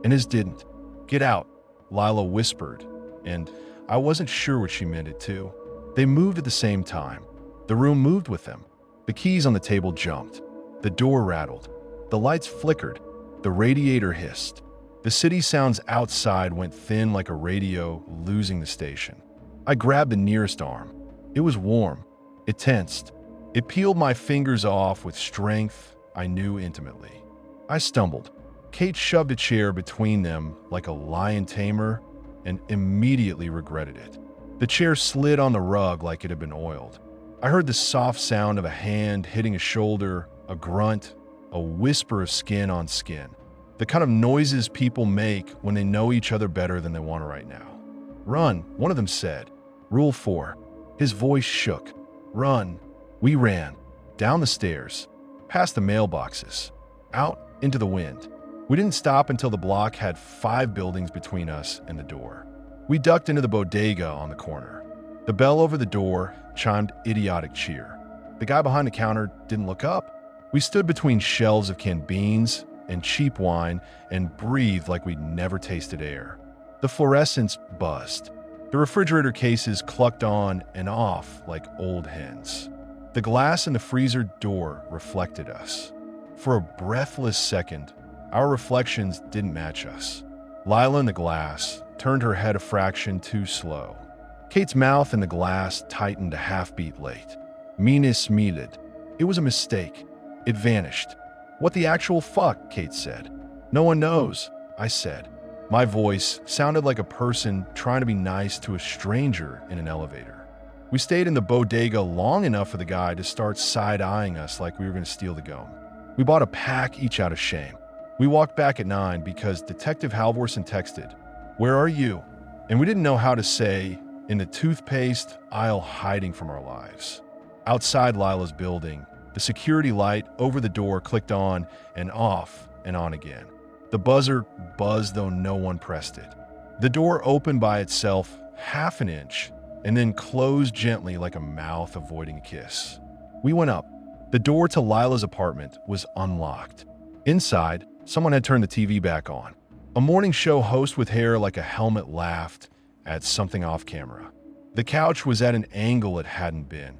and his didn't. Get out, Lila whispered, and I wasn't sure what she meant it to. They moved at the same time. The room moved with them. The keys on the table jumped. The door rattled. The lights flickered. The radiator hissed. The city sounds outside went thin like a radio losing the station. I grabbed the nearest arm. It was warm. It tensed. It peeled my fingers off with strength I knew intimately. I stumbled. Kate shoved a chair between them like a lion tamer and immediately regretted it. The chair slid on the rug like it had been oiled. I heard the soft sound of a hand hitting a shoulder, a grunt, a whisper of skin on skin. The kind of noises people make when they know each other better than they want to right now. Run, one of them said. Rule 4. His voice shook. Run. We ran. Down the stairs. Past the mailboxes. Out into the wind. We didn't stop until the block had 5 buildings between us and the door. We ducked into the bodega on the corner. The bell over the door chimed idiotic cheer. The guy behind the counter didn't look up. We stood between shelves of canned beans and cheap wine and breathed like we'd never tasted air. The fluorescents buzzed. The refrigerator cases clucked on and off like old hens. The glass in the freezer door reflected us. For a breathless second, our reflections didn't match us. Lila in the glass turned her head a fraction too slow. Kate's mouth in the glass tightened a half-beat late. Menis muted. It was a mistake. It vanished. What the actual fuck, Kate said. No one knows, I said. My voice sounded like a person trying to be nice to a stranger in an elevator. We stayed in the bodega long enough for the guy to start side-eyeing us like we were going to steal the gum. We bought a pack each out of shame. We walked back at 9 because Detective Halvorsen texted, "Where are you?" And we didn't know how to say, in the toothpaste aisle hiding from our lives. Outside Lila's building, the security light over the door clicked on and off and on again. The buzzer buzzed though no one pressed it. The door opened by itself half an inch and then closed gently like a mouth avoiding a kiss. We went up. The door to Lila's apartment was unlocked. Inside, someone had turned the TV back on. A morning show host with hair like a helmet laughed at something off camera. The couch was at an angle it hadn't been,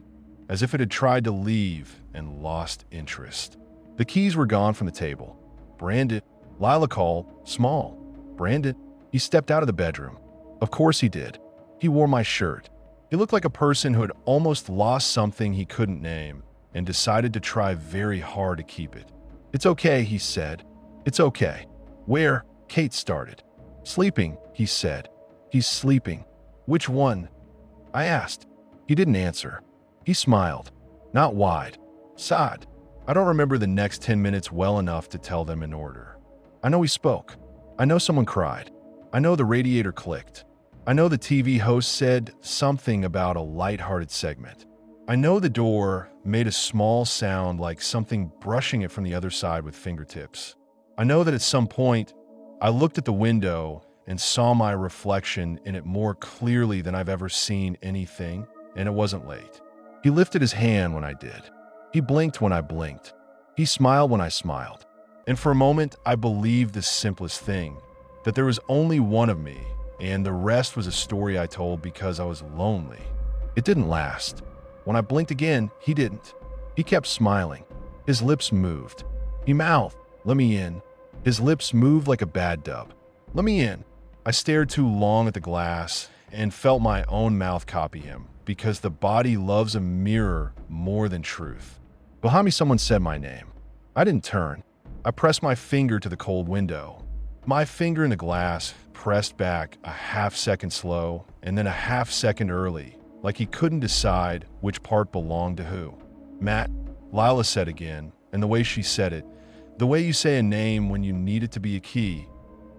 as if it had tried to leave and lost interest. The keys were gone from the table. Brandon, Lila called, small. Brandon, he stepped out of the bedroom. Of course he did. He wore my shirt. He looked like a person who had almost lost something he couldn't name and decided to try very hard to keep it. It's okay, he said. It's okay. Where? Kate started. Sleeping, he said. He's sleeping. Which one? I asked. He didn't answer. He smiled. Not wide. Sad. I don't remember the next 10 minutes well enough to tell them in order. I know he spoke. I know someone cried. I know the radiator clicked. I know the TV host said something about a lighthearted segment. I know the door made a small sound like something brushing it from the other side with fingertips. I know that at some point, I looked at the window and saw my reflection in it more clearly than I've ever seen anything, and it wasn't late. He lifted his hand when I did. He blinked when I blinked. He smiled when I smiled. And for a moment, I believed the simplest thing, that there was only one of me, and the rest was a story I told because I was lonely. It didn't last. When I blinked again, he didn't. He kept smiling. His lips moved. He mouthed, "Let me in." His lips moved like a bad dub. "Let me in." I stared too long at the glass and felt my own mouth copy him, because the body loves a mirror more than truth. Behind me, someone said my name. I didn't turn. I pressed my finger to the cold window. My finger in the glass pressed back a half-second slow and then a half-second early, like he couldn't decide which part belonged to who. "Matt," Lila said again, and the way she said it, the way you say a name when you need it to be a key,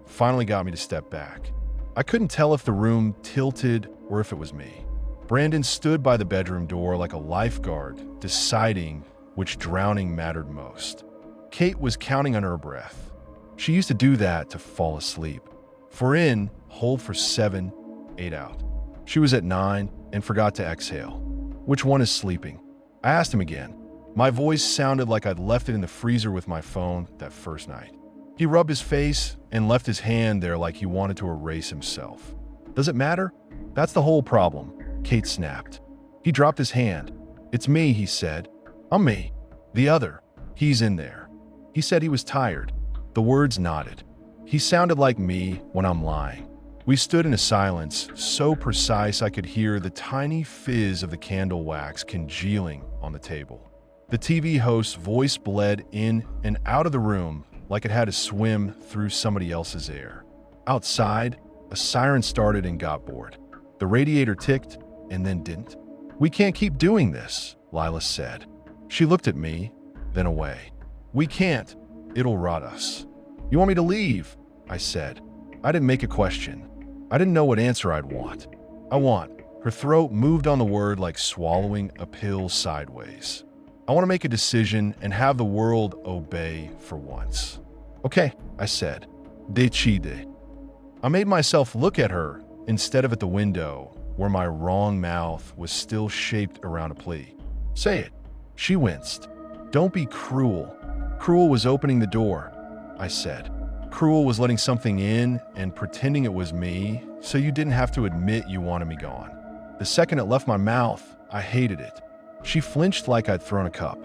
finally got me to step back. I couldn't tell if the room tilted or if it was me. Brandon stood by the bedroom door like a lifeguard, deciding which drowning mattered most. Kate was counting on her breath. She used to do that to fall asleep. 4 in, hold for 7, 8 out. She was at 9 and forgot to exhale. Which one is sleeping? I asked him again. My voice sounded like I'd left it in the freezer with my phone that first night. He rubbed his face and left his hand there like he wanted to erase himself. Does it matter? That's the whole problem, Kate snapped. He dropped his hand. It's me, he said. I'm me. The other. He's in there. He said he was tired. The words nodded. He sounded like me when I'm lying. We stood in a silence so precise I could hear the tiny fizz of the candle wax congealing on the table. The TV host's voice bled in and out of the room like it had to swim through somebody else's air. Outside, a siren started and got bored. The radiator ticked and then didn't. We can't keep doing this, Lila said. She looked at me, then away. We can't. It'll rot us. You want me to leave? I said. I didn't make a question. I didn't know what answer I'd want. I want. Her throat moved on the word like swallowing a pill sideways. I want to make a decision and have the world obey for once. Okay, I said. Decide. I made myself look at her instead of at the window where my wrong mouth was still shaped around a plea. Say it. She winced. Don't be cruel. Cruel was opening the door, I said. Cruel was letting something in and pretending it was me so you didn't have to admit you wanted me gone. The second it left my mouth, I hated it. She flinched like I'd thrown a cup.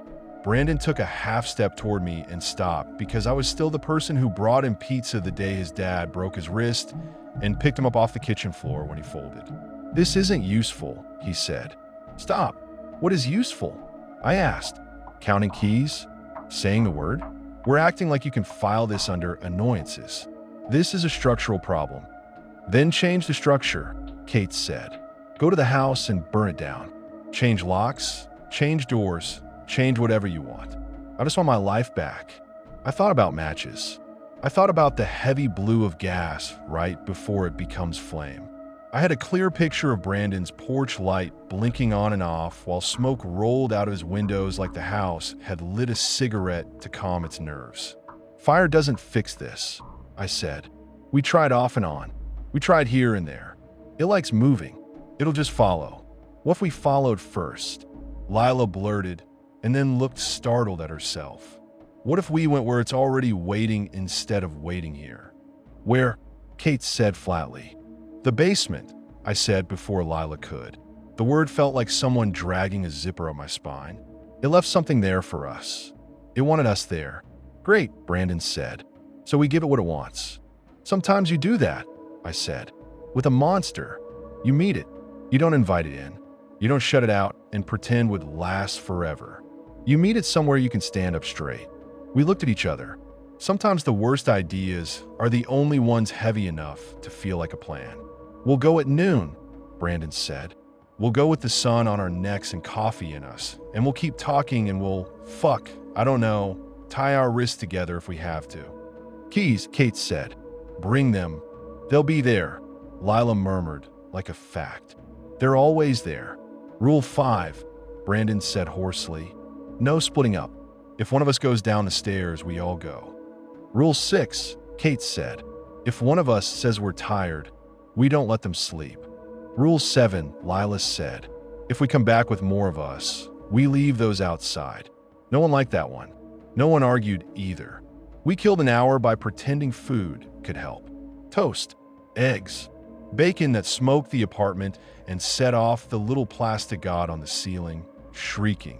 Brandon took a half step toward me and stopped because I was still the person who brought him pizza the day his dad broke his wrist and picked him up off the kitchen floor when he folded. This isn't useful, he said. Stop. What is useful? I asked. Counting keys? Saying the word? We're acting like you can file this under annoyances. This is a structural problem. Then change the structure, Kate said. Go to the house and burn it down. Change locks, change doors, change whatever you want. I just want my life back. I thought about matches. I thought about the heavy blue of gas right before it becomes flame. I had a clear picture of Brandon's porch light blinking on and off while smoke rolled out of his windows like the house had lit a cigarette to calm its nerves. Fire doesn't fix this, I said. We tried off and on. We tried here and there. It likes moving. It'll just follow. What if we followed first? Lila blurted and then looked startled at herself. What if we went where it's already waiting instead of waiting here? Where? Kate said flatly. The basement, I said before Lila could. The word felt like someone dragging a zipper up my spine. It left something there for us. It wanted us there. Great, Brandon said. So we give it what it wants. Sometimes you do that, I said. With a monster, you meet it. You don't invite it in. You don't shut it out and pretend would last forever. You meet it somewhere you can stand up straight. We looked at each other. Sometimes the worst ideas are the only ones heavy enough to feel like a plan. We'll go at noon, Brandon said. We'll go with the sun on our necks and coffee in us, and we'll keep talking and we'll, I don't know, tie our wrists together if we have to. Keys, Kate said. Bring them. They'll be there, Lila murmured, like a fact. They're always there. Rule 5, Brandon said hoarsely. No splitting up. If one of us goes down the stairs, we all go. Rule 6, Kate said. If one of us says we're tired, we don't let them sleep. Rule 7, Lila said. If we come back with more of us, we leave those outside. No one liked that one. No one argued either. We killed an hour by pretending food could help. Toast, eggs, bacon that smoked the apartment and set off the little plastic god on the ceiling, shrieking.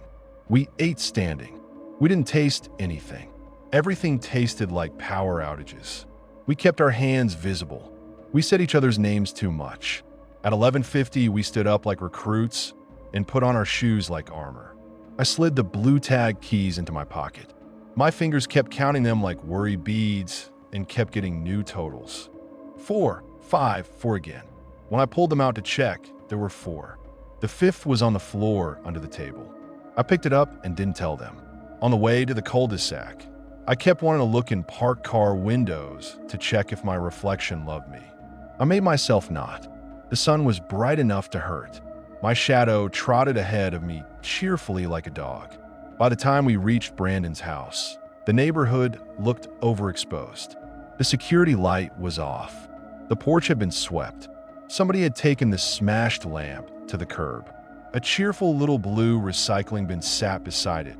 We ate standing. We didn't taste anything. Everything tasted like power outages. We kept our hands visible. We said each other's names too much. At 11:50, we stood up like recruits and put on our shoes like armor. I slid the blue tag keys into my pocket. My fingers kept counting them like worry beads and kept getting new totals. 4, 5, 4 again. When I pulled them out to check, there were 4. The 5th was on the floor under the table. I picked it up and didn't tell them. On the way to the cul-de-sac, I kept wanting to look in parked car windows to check if my reflection loved me. I made myself not. The sun was bright enough to hurt. My shadow trotted ahead of me cheerfully like a dog. By the time we reached Brandon's house, the neighborhood looked overexposed. The security light was off. The porch had been swept. Somebody had taken the smashed lamp to the curb. A cheerful little blue recycling bin sat beside it,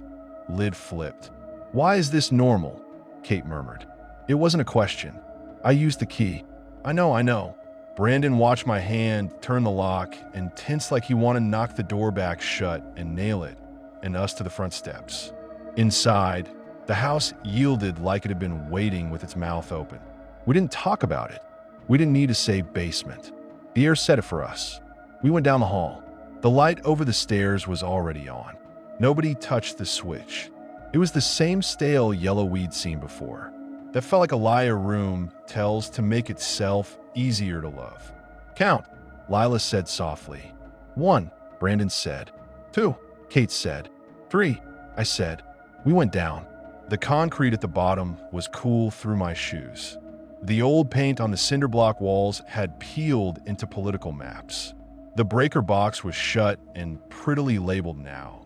lid flipped. "Why is this normal?" Kate murmured. It wasn't a question. I used the key. I know. Brandon watched my hand turn the lock and tensed like he wanted to knock the door back shut and nail it, and us to the front steps. Inside, the house yielded like it had been waiting with its mouth open. We didn't talk about it. We didn't need to say basement. The air said it for us. We went down the hall. The light over the stairs was already on. Nobody touched the switch. It was the same stale yellow weed seen before. That felt like a lie a room tells to make itself easier to love. "Count," Lila said softly. "1," Brandon said. "2," Kate said. "3," I said. We went down. The concrete at the bottom was cool through my shoes. The old paint on the cinder block walls had peeled into political maps. The breaker box was shut and prettily labeled now,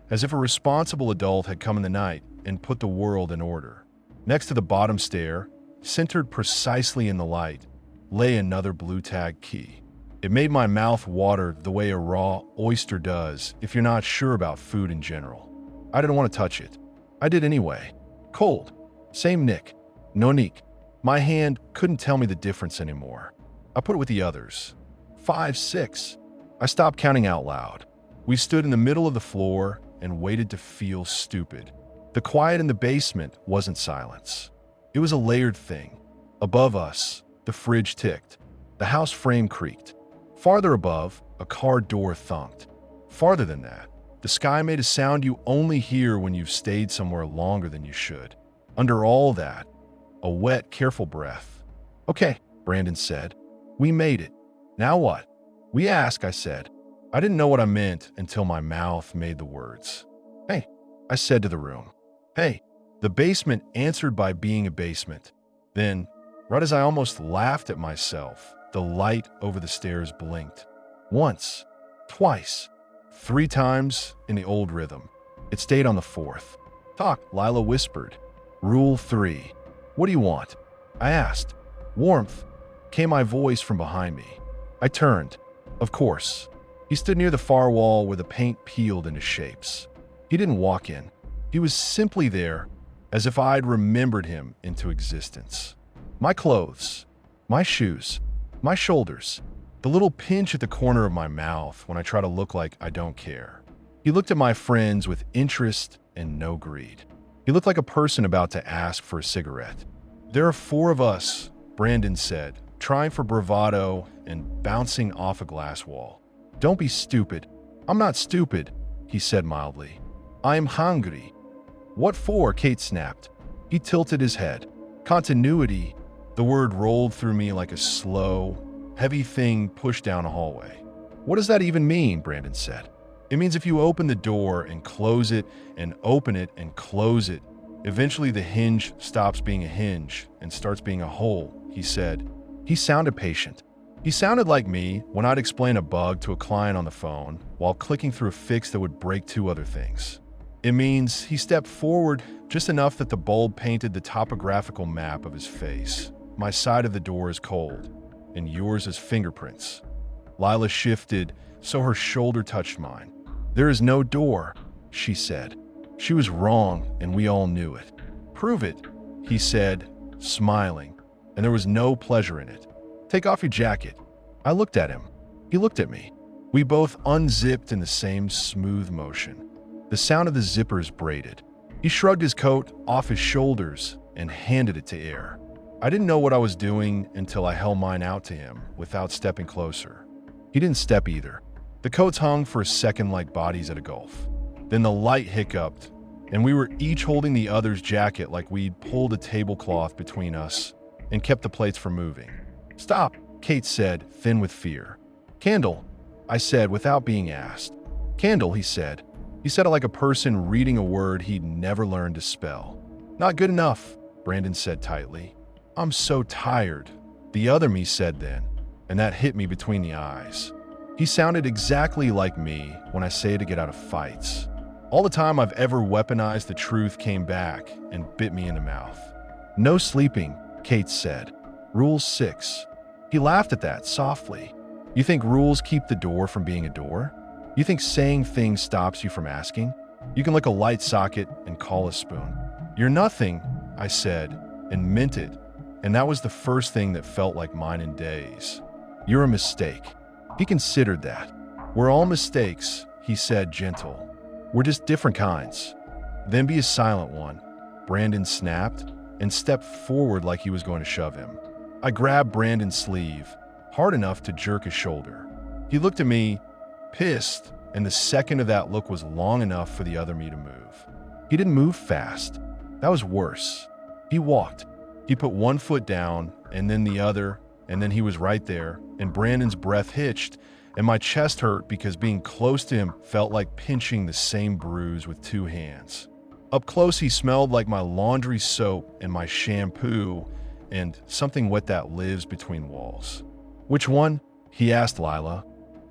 as if a responsible adult had come in the night and put the world in order. Next to the bottom stair, centered precisely in the light, lay another blue tag key. It made my mouth water the way a raw oyster does if you're not sure about food in general. I didn't want to touch it. I did anyway. Cold. Same nick. No nick. My hand couldn't tell me the difference anymore. I put it with the others. 5, 6. I stopped counting out loud. We stood in the middle of the floor and waited to feel stupid. The quiet in the basement wasn't silence. It was a layered thing. Above us, the fridge ticked. The house frame creaked. Farther above, a car door thunked. Farther than that, the sky made a sound you only hear when you've stayed somewhere longer than you should. Under all that, a wet, careful breath. "Okay," Brandon said. "We made it. Now what?" "We ask," I said. I didn't know what I meant until my mouth made the words. "Hey," I said to the room. "Hey." The basement answered by being a basement. Then, right as I almost laughed at myself, the light over the stairs blinked. Once, twice, 3 times in the old rhythm. It stayed on the 4th. "Talk," Lila whispered. "Rule 3. What do you want?" I asked. "Warmth," came my voice from behind me. I turned. Of course. He stood near the far wall where the paint peeled into shapes. He didn't walk in. He was simply there, as if I'd remembered him into existence. My clothes, my shoes, my shoulders, the little pinch at the corner of my mouth when I try to look like I don't care. He looked at my friends with interest and no greed. He looked like a person about to ask for a cigarette. "There are 4 of us," Brandon said, trying for bravado and bouncing off a glass wall. "Don't be stupid." "I'm not stupid," he said mildly. "I'm hungry." "What for?" Kate snapped. He tilted his head. "Continuity." The word rolled through me like a slow, heavy thing pushed down a hallway. "What does that even mean?" Brandon said. "It means if you open the door and close it and open it and close it, eventually the hinge stops being a hinge and starts being a hole," he said. He sounded patient. He sounded like me when I'd explain a bug to a client on the phone while clicking through a fix that would break 2 other things. It means he stepped forward just enough that the bulb painted the topographical map of his face. "My side of the door is cold, and yours is fingerprints." Lila shifted so her shoulder touched mine. "There is no door," she said. She was wrong, and we all knew it. "Prove it," he said, smiling, and there was no pleasure in it. "Take off your jacket." I looked at him. He looked at me. We both unzipped in the same smooth motion. The sound of the zippers braided. He shrugged his coat off his shoulders and handed it to air. I didn't know what I was doing until I held mine out to him without stepping closer. He didn't step either. The coats hung for a second like bodies at a gulf. Then the light hiccuped, and we were each holding the other's jacket like we'd pulled a tablecloth between us and kept the plates from moving. "Stop," Kate said, thin with fear. "Candle," I said without being asked. "Candle," he said. He said it like a person reading a word he'd never learned to spell. "Not good enough," Brandon said tightly. "I'm so tired," the other me said then, and that hit me between the eyes. He sounded exactly like me when I say to get out of fights. All the time I've ever weaponized the truth came back and bit me in the mouth. "No sleeping," Kate said. Rule 6. He laughed at that softly. You think rules keep the door from being a door? You think saying things stops you from asking? You can lick a light socket and call a spoon. You're nothing, I said, and meant it, and that was the first thing that felt like mine in days. You're a mistake. He considered that. We're all mistakes, he said, gentle. We're just different kinds. Then be a silent one. Brandon snapped and stepped forward like he was going to shove him. I grabbed Brandon's sleeve, hard enough to jerk his shoulder. He looked at me, pissed, and the second of that look was long enough for the other me to move. He didn't move fast. That was worse. He walked. He put one foot down, and then the other, and then he was right there, and Brandon's breath hitched, and my chest hurt because being close to him felt like pinching the same bruise with two hands. Up close, he smelled like my laundry soap and my shampoo and something wet that lives between walls. Which one? He asked Lila,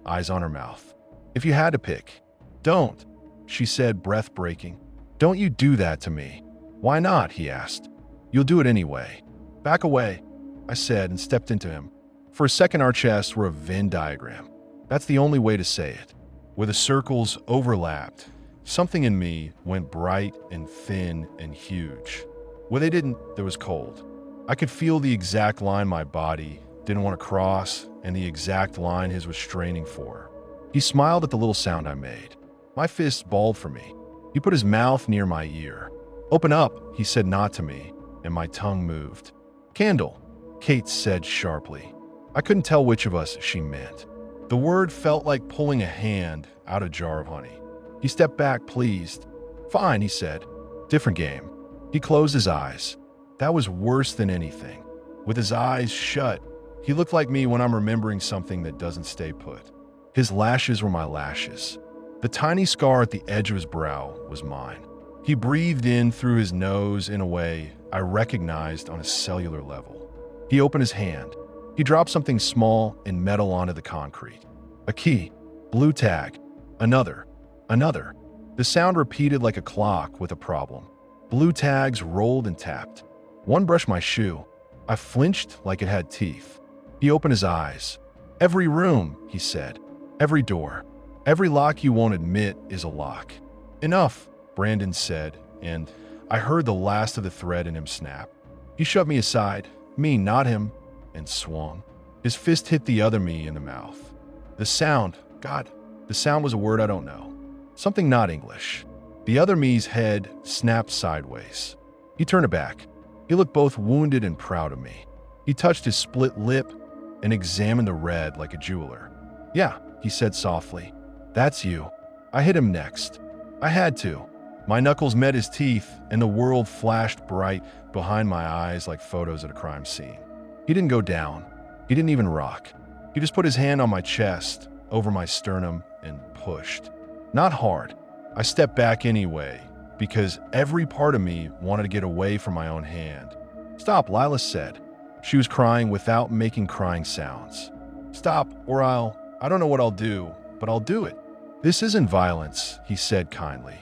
eyes on her mouth. If you had to pick. Don't, she said, breath breaking. Don't you do that to me. Why not? He asked. You'll do it anyway. Back away, I said and stepped into him. For a second, our chests were a Venn diagram. That's the only way to say it. Where the circles overlapped, something in me went bright and thin and huge. Where they didn't, there was cold. I could feel the exact line my body didn't want to cross and the exact line his was straining for. He smiled at the little sound I made. My fist balled for me. He put his mouth near my ear. Open up, he said, not to me, and my tongue moved. Candle, Kate said sharply. I couldn't tell which of us she meant. The word felt like pulling a hand out of a jar of honey. He stepped back, pleased. Fine, he said. Different game. He closed his eyes. That was worse than anything. With his eyes shut, he looked like me when I'm remembering something that doesn't stay put. His lashes were my lashes. The tiny scar at the edge of his brow was mine. He breathed in through his nose in a way I recognized on a cellular level. He opened his hand. He dropped something small and metal onto the concrete. A key. Blue tag. Another. Another. The sound repeated like a clock with a problem. Blue tags rolled and tapped. One brushed my shoe. I flinched like it had teeth. He opened his eyes. Every room, he said. Every door. Every lock you won't admit is a lock. Enough, Brandon said, and I heard the last of the thread in him snap. He shoved me aside, me, not him, and swung. His fist hit the other me in the mouth. The sound, God, the sound was a word I don't know. Something not English. The other me's head snapped sideways. He turned it back. He looked both wounded and proud of me. He touched his split lip and examined the red like a jeweler. Yeah, he said softly. That's you. I hit him next. I had to. My knuckles met his teeth, and the world flashed bright behind my eyes like photos at a crime scene. He didn't go down. He didn't even rock. He just put his hand on my chest, over my sternum, and pushed. Not hard. I stepped back anyway, because every part of me wanted to get away from my own hand. Stop, Lila said. She was crying without making crying sounds. Stop, or I don't know what I'll do, but I'll do it. This isn't violence, he said kindly.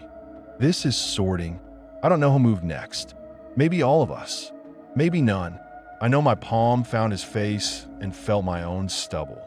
This is sorting. I don't know who moved next. Maybe all of us. Maybe none. I know my palm found his face and felt my own stubble.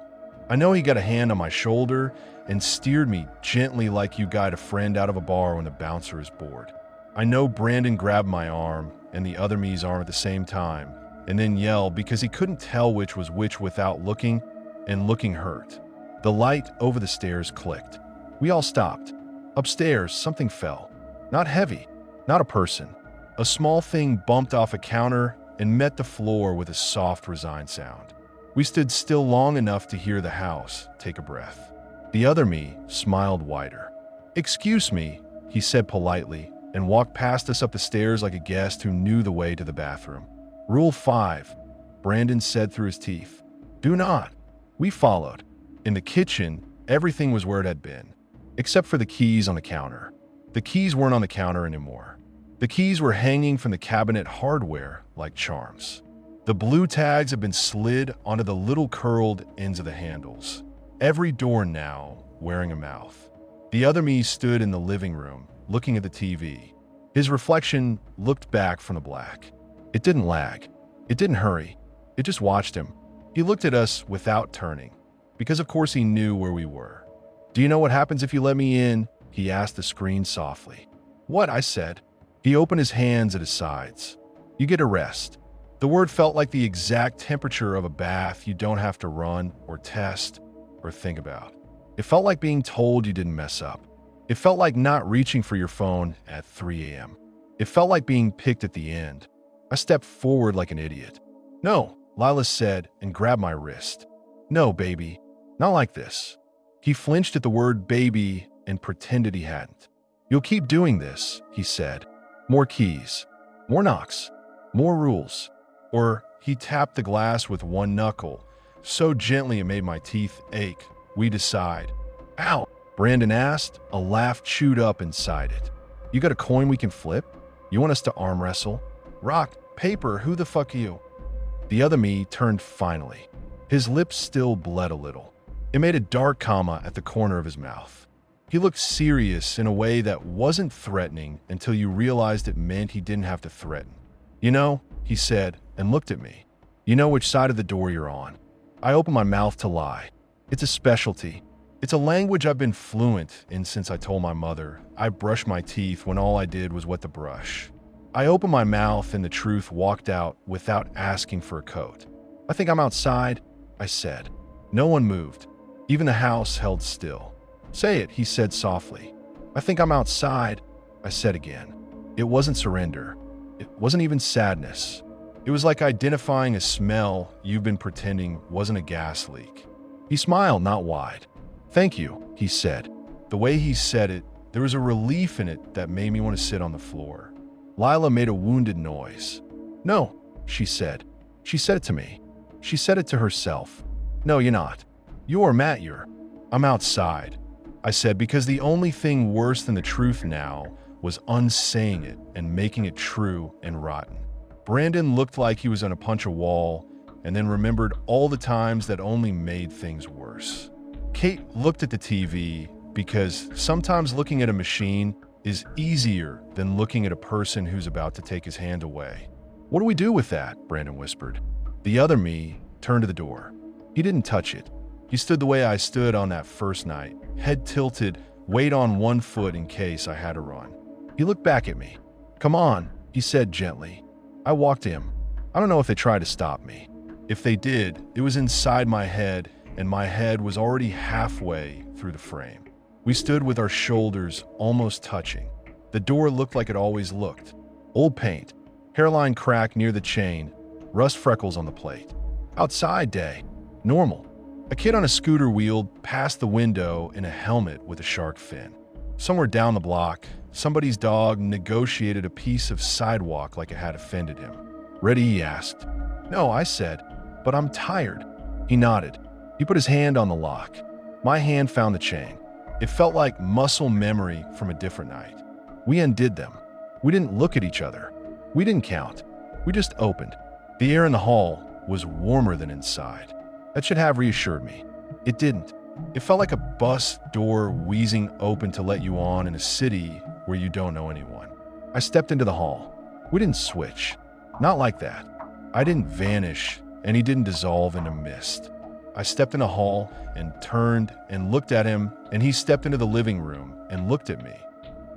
I know he got a hand on my shoulder and steered me gently like you guide a friend out of a bar when the bouncer is bored. I know Brandon grabbed my arm and the other me's arm at the same time and then yelled because he couldn't tell which was which without looking, and looking hurt. The light over the stairs clicked. We all stopped. Upstairs, something fell. Not heavy, not a person. A small thing bumped off a counter and met the floor with a soft, resigned sound. We stood still long enough to hear the house take a breath. The other me smiled wider. Excuse me, he said politely, and walked past us up the stairs like a guest who knew the way to the bathroom. Rule 5, Brandon said through his teeth. Do not. We followed. In the kitchen, everything was where it had been, except for the keys on the counter. The keys weren't on the counter anymore. The keys were hanging from the cabinet hardware like charms. The blue tags had been slid onto the little curled ends of the handles. Every door now wearing a mouth. The other me stood in the living room, looking at the TV. His reflection looked back from the black. It didn't lag. It didn't hurry. It just watched him. He looked at us without turning, because of course he knew where we were. "Do you know what happens if you let me in?" he asked the screen softly. "What?" I said. He opened his hands at his sides. "You get a rest." The word felt like the exact temperature of a bath you don't have to run or test or think about. It felt like being told you didn't mess up. It felt like not reaching for your phone at 3 a.m. It felt like being picked at the end. I stepped forward like an idiot. "No," Lila said and grabbed my wrist. "No, baby. Not like this." He flinched at the word baby and pretended he hadn't. "You'll keep doing this," he said. "More keys. More knocks. More rules." Or he tapped the glass with one knuckle, so gently it made my teeth ache. "We decide." "Ow," Brandon asked, a laugh chewed up inside it. "You got a coin we can flip? You want us to arm wrestle? Rock, paper, who the fuck are you?" The other me turned finally. His lips still bled a little. It made a dark comma at the corner of his mouth. He looked serious in a way that wasn't threatening until you realized it meant he didn't have to threaten. "You know," he said and looked at me. "You know which side of the door you're on." I opened my mouth to lie. It's a specialty. It's a language I've been fluent in since I told my mother I brushed my teeth when all I did was wet the brush. I opened my mouth and the truth walked out without asking for a coat. "I think I'm outside," I said. No one moved. Even the house held still. "Say it," he said softly. "I think I'm outside," I said again. It wasn't surrender. It wasn't even sadness. It was like identifying a smell you've been pretending wasn't a gas leak. He smiled, not wide. "Thank you," he said. The way he said it, there was a relief in it that made me want to sit on the floor. Lila made a wounded noise. "No," she said. She said it to me. She said it to herself. "No, you're not. You're Matt, I'm outside," I said, because the only thing worse than the truth now was unsaying it and making it true and rotten. Brandon looked like he was gonna punch a wall and then remembered all the times that only made things worse. Kate looked at the TV because sometimes looking at a machine is easier than looking at a person who's about to take his hand away. "What do we do with that?" Brandon whispered. The other me turned to the door. He didn't touch it. He stood the way I stood on that first night, head tilted, weight on one foot in case I had to run. He looked back at me. "Come on," he said gently. I walked to him. I don't know if they tried to stop me. If they did, it was inside my head, and my head was already halfway through the frame. We stood with our shoulders almost touching. The door looked like it always looked. Old paint, hairline crack near the chain, rust freckles on the plate. Outside day. Normal. A kid on a scooter wheeled past the window in a helmet with a shark fin. Somewhere down the block, somebody's dog negotiated a piece of sidewalk like it had offended him. "Ready?" he asked. "No," I said, "but I'm tired." He nodded. He put his hand on the lock. My hand found the chain. It felt like muscle memory from a different night. We undid them. We didn't look at each other. We didn't count. We just opened. The air in the hall was warmer than inside. That should have reassured me. It didn't. It felt like a bus door wheezing open to let you on in a city where you don't know anyone. I stepped into the hall. We didn't switch. Not like that. I didn't vanish, and he didn't dissolve into mist. I stepped in the hall and turned and looked at him, and he stepped into the living room and looked at me.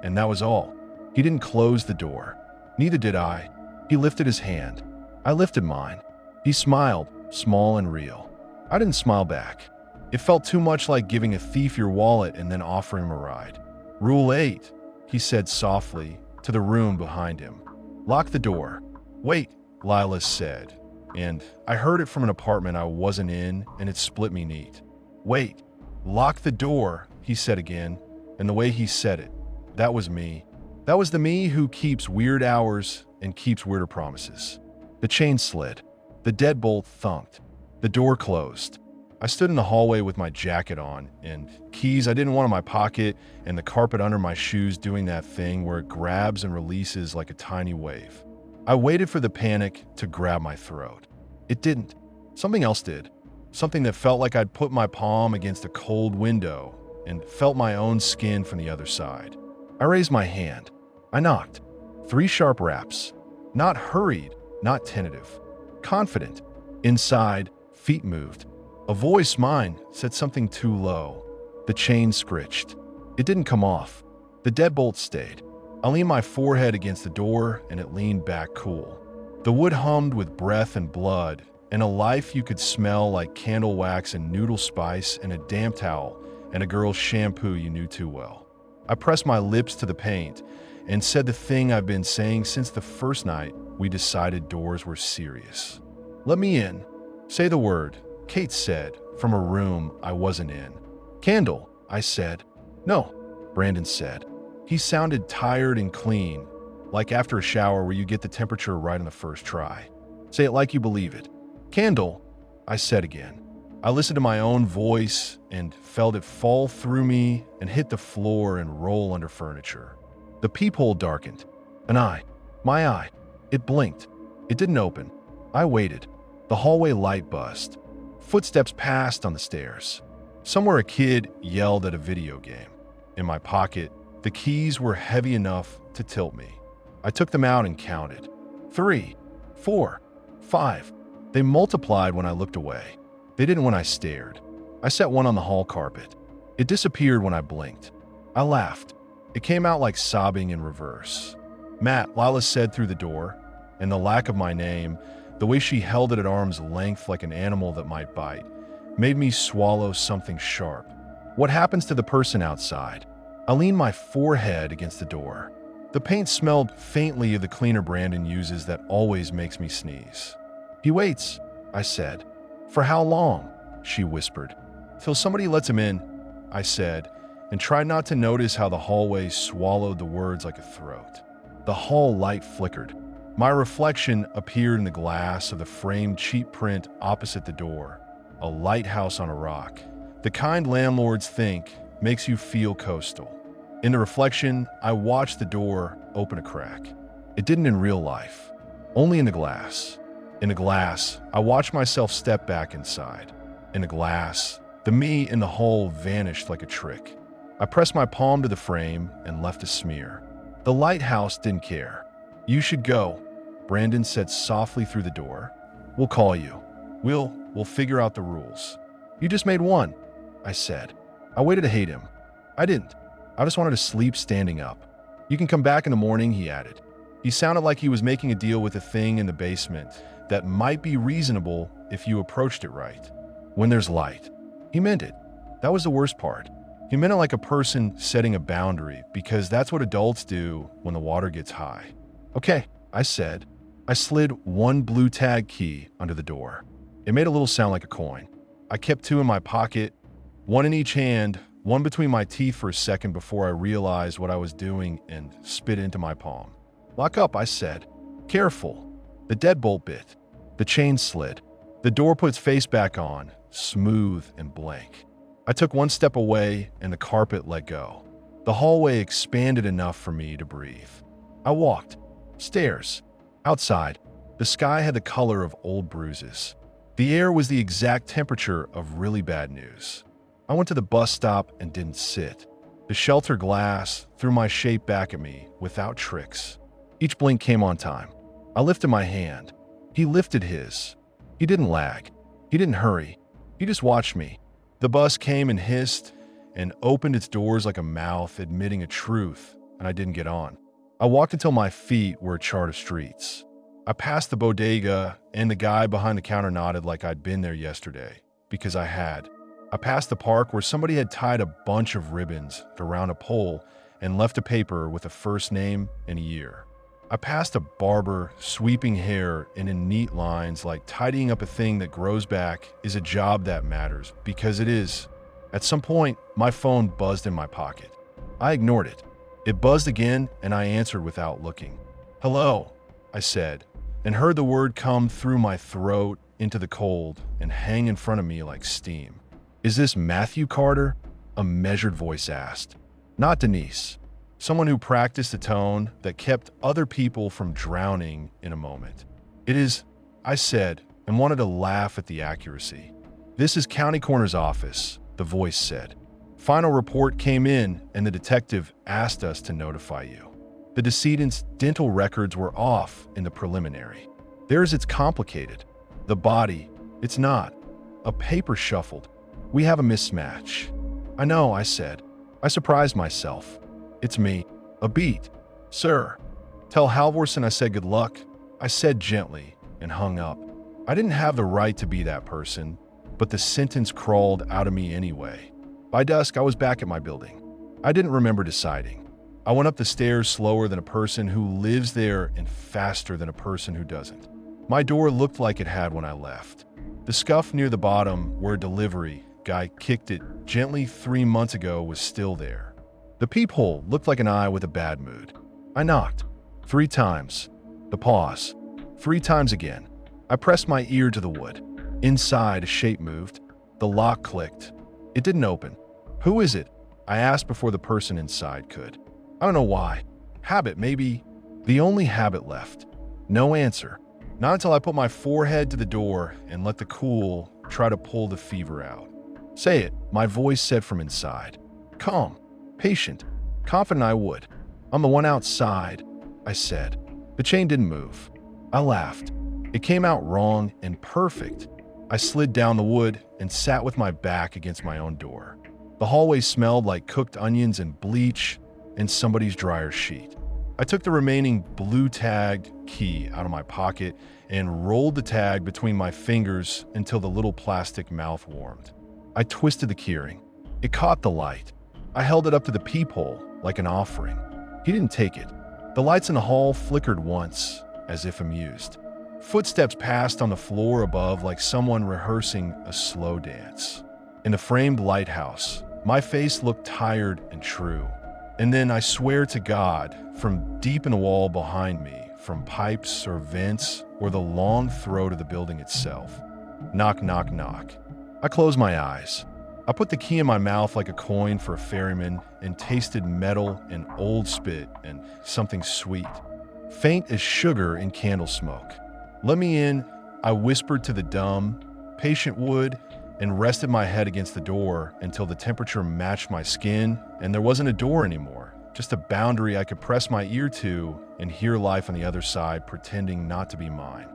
And that was all. He didn't close the door. Neither did I. He lifted his hand. I lifted mine. He smiled, small and real. I didn't smile back. It felt too much like giving a thief your wallet and then offering him a ride. "Rule 8, he said softly to the room behind him. "Lock the door." "Wait," Lila said, and I heard it from an apartment I wasn't in, and it split me neat. "Wait, lock the door," he said again, and the way he said it, that was me. That was the me who keeps weird hours and keeps weirder promises. The chain slid. The deadbolt thunked. The door closed. I stood in the hallway with my jacket on, and keys I didn't want in my pocket, and the carpet under my shoes doing that thing where it grabs and releases like a tiny wave. I waited for the panic to grab my throat. It didn't. Something else did. Something that felt like I'd put my palm against a cold window and felt my own skin from the other side. I raised my hand. I knocked. 3 sharp raps. Not hurried, not tentative. confident. Inside, feet moved. A voice, mine, said something too low. The chain scritched. It didn't come off. The deadbolt stayed. I leaned my forehead against the door and it leaned back cool. The wood hummed with breath and blood, and a life you could smell like candle wax and noodle spice and a damp towel and a girl's shampoo you knew too well. I pressed my lips to the paint and said the thing I've been saying since the first night we decided doors were serious. "Let me in. Say the word," Kate said from a room I wasn't in. "Candle," I said. "No," Brandon said. He sounded tired and clean, like after a shower where you get the temperature right on the first try. "Say it like you believe it." "Candle," I said again. I listened to my own voice and felt it fall through me and hit the floor and roll under furniture. The peephole darkened. My eye, it blinked. It didn't open. I waited. The hallway light buzzed. Footsteps passed on the stairs. Somewhere a kid yelled at a video game. In my pocket, the keys were heavy enough to tilt me. I took them out and counted. 3, 4, 5. They multiplied when I looked away. They didn't when I stared. I set one on the hall carpet. It disappeared when I blinked. I laughed. It came out like sobbing in reverse. "Matt," Lila said through the door, and the lack of my name, the way she held it at arm's length like an animal that might bite, made me swallow something sharp. "What happens to the person outside?" I leaned my forehead against the door. The paint smelled faintly of the cleaner Brandon uses that always makes me sneeze. "He waits," I said. "For how long?" she whispered. "Till somebody lets him in," I said, and tried not to notice how the hallway swallowed the words like a throat. The hall light flickered. My reflection appeared in the glass of the framed cheap print opposite the door, a lighthouse on a rock. The kind landlords think makes you feel coastal. In the reflection, I watched the door open a crack. It didn't in real life, only in the glass. In the glass, I watched myself step back inside. In the glass, the me in the hole vanished like a trick. I pressed my palm to the frame and left a smear. The lighthouse didn't care. "You should go," Brandon said softly through the door. "We'll call you. We'll figure out the rules." "You just made one," I said. I waited to hate him. I didn't. I just wanted to sleep standing up. "You can come back in the morning," he added. He sounded like he was making a deal with a thing in the basement that might be reasonable if you approached it right. When there's light. He meant it. That was the worst part. He meant it like a person setting a boundary, because that's what adults do when the water gets high. "Okay," I said. I slid one blue tag key under the door. It made a little sound like a coin. I kept 2 in my pocket, one in each hand, one between my teeth for a second before I realized what I was doing and spit into my palm. "Lock up," I said. "Careful." The deadbolt bit. The chain slid. The door put its face back on, smooth and blank. I took one step away and the carpet let go. The hallway expanded enough for me to breathe. I walked. Stairs. Outside. The sky had the color of old bruises. The air was the exact temperature of really bad news. I went to the bus stop and didn't sit. The shelter glass threw my shape back at me without tricks. Each blink came on time. I lifted my hand. He lifted his. He didn't lag. He didn't hurry. He just watched me. The bus came and hissed and opened its doors like a mouth admitting a truth, and I didn't get on. I walked until my feet were a chart of streets. I passed the bodega, and the guy behind the counter nodded like I'd been there yesterday, because I had. I passed the park where somebody had tied a bunch of ribbons around a pole and left a paper with a first name and a year. I passed a barber sweeping hair in neat lines like tidying up a thing that grows back is a job that matters, because it is. At some point, my phone buzzed in my pocket. I ignored it. It buzzed again, and I answered without looking. "Hello," I said, and heard the word come through my throat into the cold and hang in front of me like steam. "Is this Matthew Carter?" a measured voice asked. Not Denise. Someone who practiced a tone that kept other people from drowning in a moment. "It is," I said, and wanted to laugh at the accuracy. "This is County Coroner's office," the voice said. "Final report came in, and the detective asked us to notify you. The decedent's dental records were off in the preliminary. Theirs, it's complicated. The body, it's not. A paper shuffled. We have a mismatch. I know, I said. I surprised myself. It's me. A beat. Sir. Tell Halvorsen I said good luck. I said gently and hung up. I didn't have the right to be that person, but the sentence crawled out of me anyway. By dusk, I was back at my building. I didn't remember deciding. I went up the stairs slower than a person who lives there and faster than a person who doesn't. My door looked like it had when I left. The scuff near the bottom where a delivery guy kicked it gently 3 months ago was still there. The peephole looked like an eye with a bad mood. I knocked 3 times. The pause. 3 times again. I pressed my ear to the wood. Inside, a shape moved. The lock clicked. It didn't open. Who is it? I asked before the person inside could. I don't know why. Habit, maybe. The only habit left. No answer. Not until I put my forehead to the door and let the cool try to pull the fever out. Say it, my voice said from inside. Calm, patient, confident I would. I'm the one outside, I said. The chain didn't move. I laughed. It came out wrong and perfect. I slid down the wood and sat with my back against my own door. The hallway smelled like cooked onions and bleach and somebody's dryer sheet. I took the remaining blue-tagged key out of my pocket and rolled the tag between my fingers until the little plastic mouth warmed. I twisted the keyring. It caught the light. I held it up to the peephole like an offering. He didn't take it. The lights in the hall flickered once, as if amused. Footsteps passed on the floor above like someone rehearsing a slow dance. In the framed lighthouse, my face looked tired and true. And then I swear to God, from deep in the wall behind me, from pipes or vents or the long throat of the building itself. Knock, knock, knock. I closed my eyes. I put the key in my mouth like a coin for a ferryman and tasted metal and old spit and something sweet, faint as sugar in candle smoke. Let me in, I whispered to the dumb, patient wood, and rested my head against the door until the temperature matched my skin and there wasn't a door anymore, just a boundary I could press my ear to and hear life on the other side pretending not to be mine.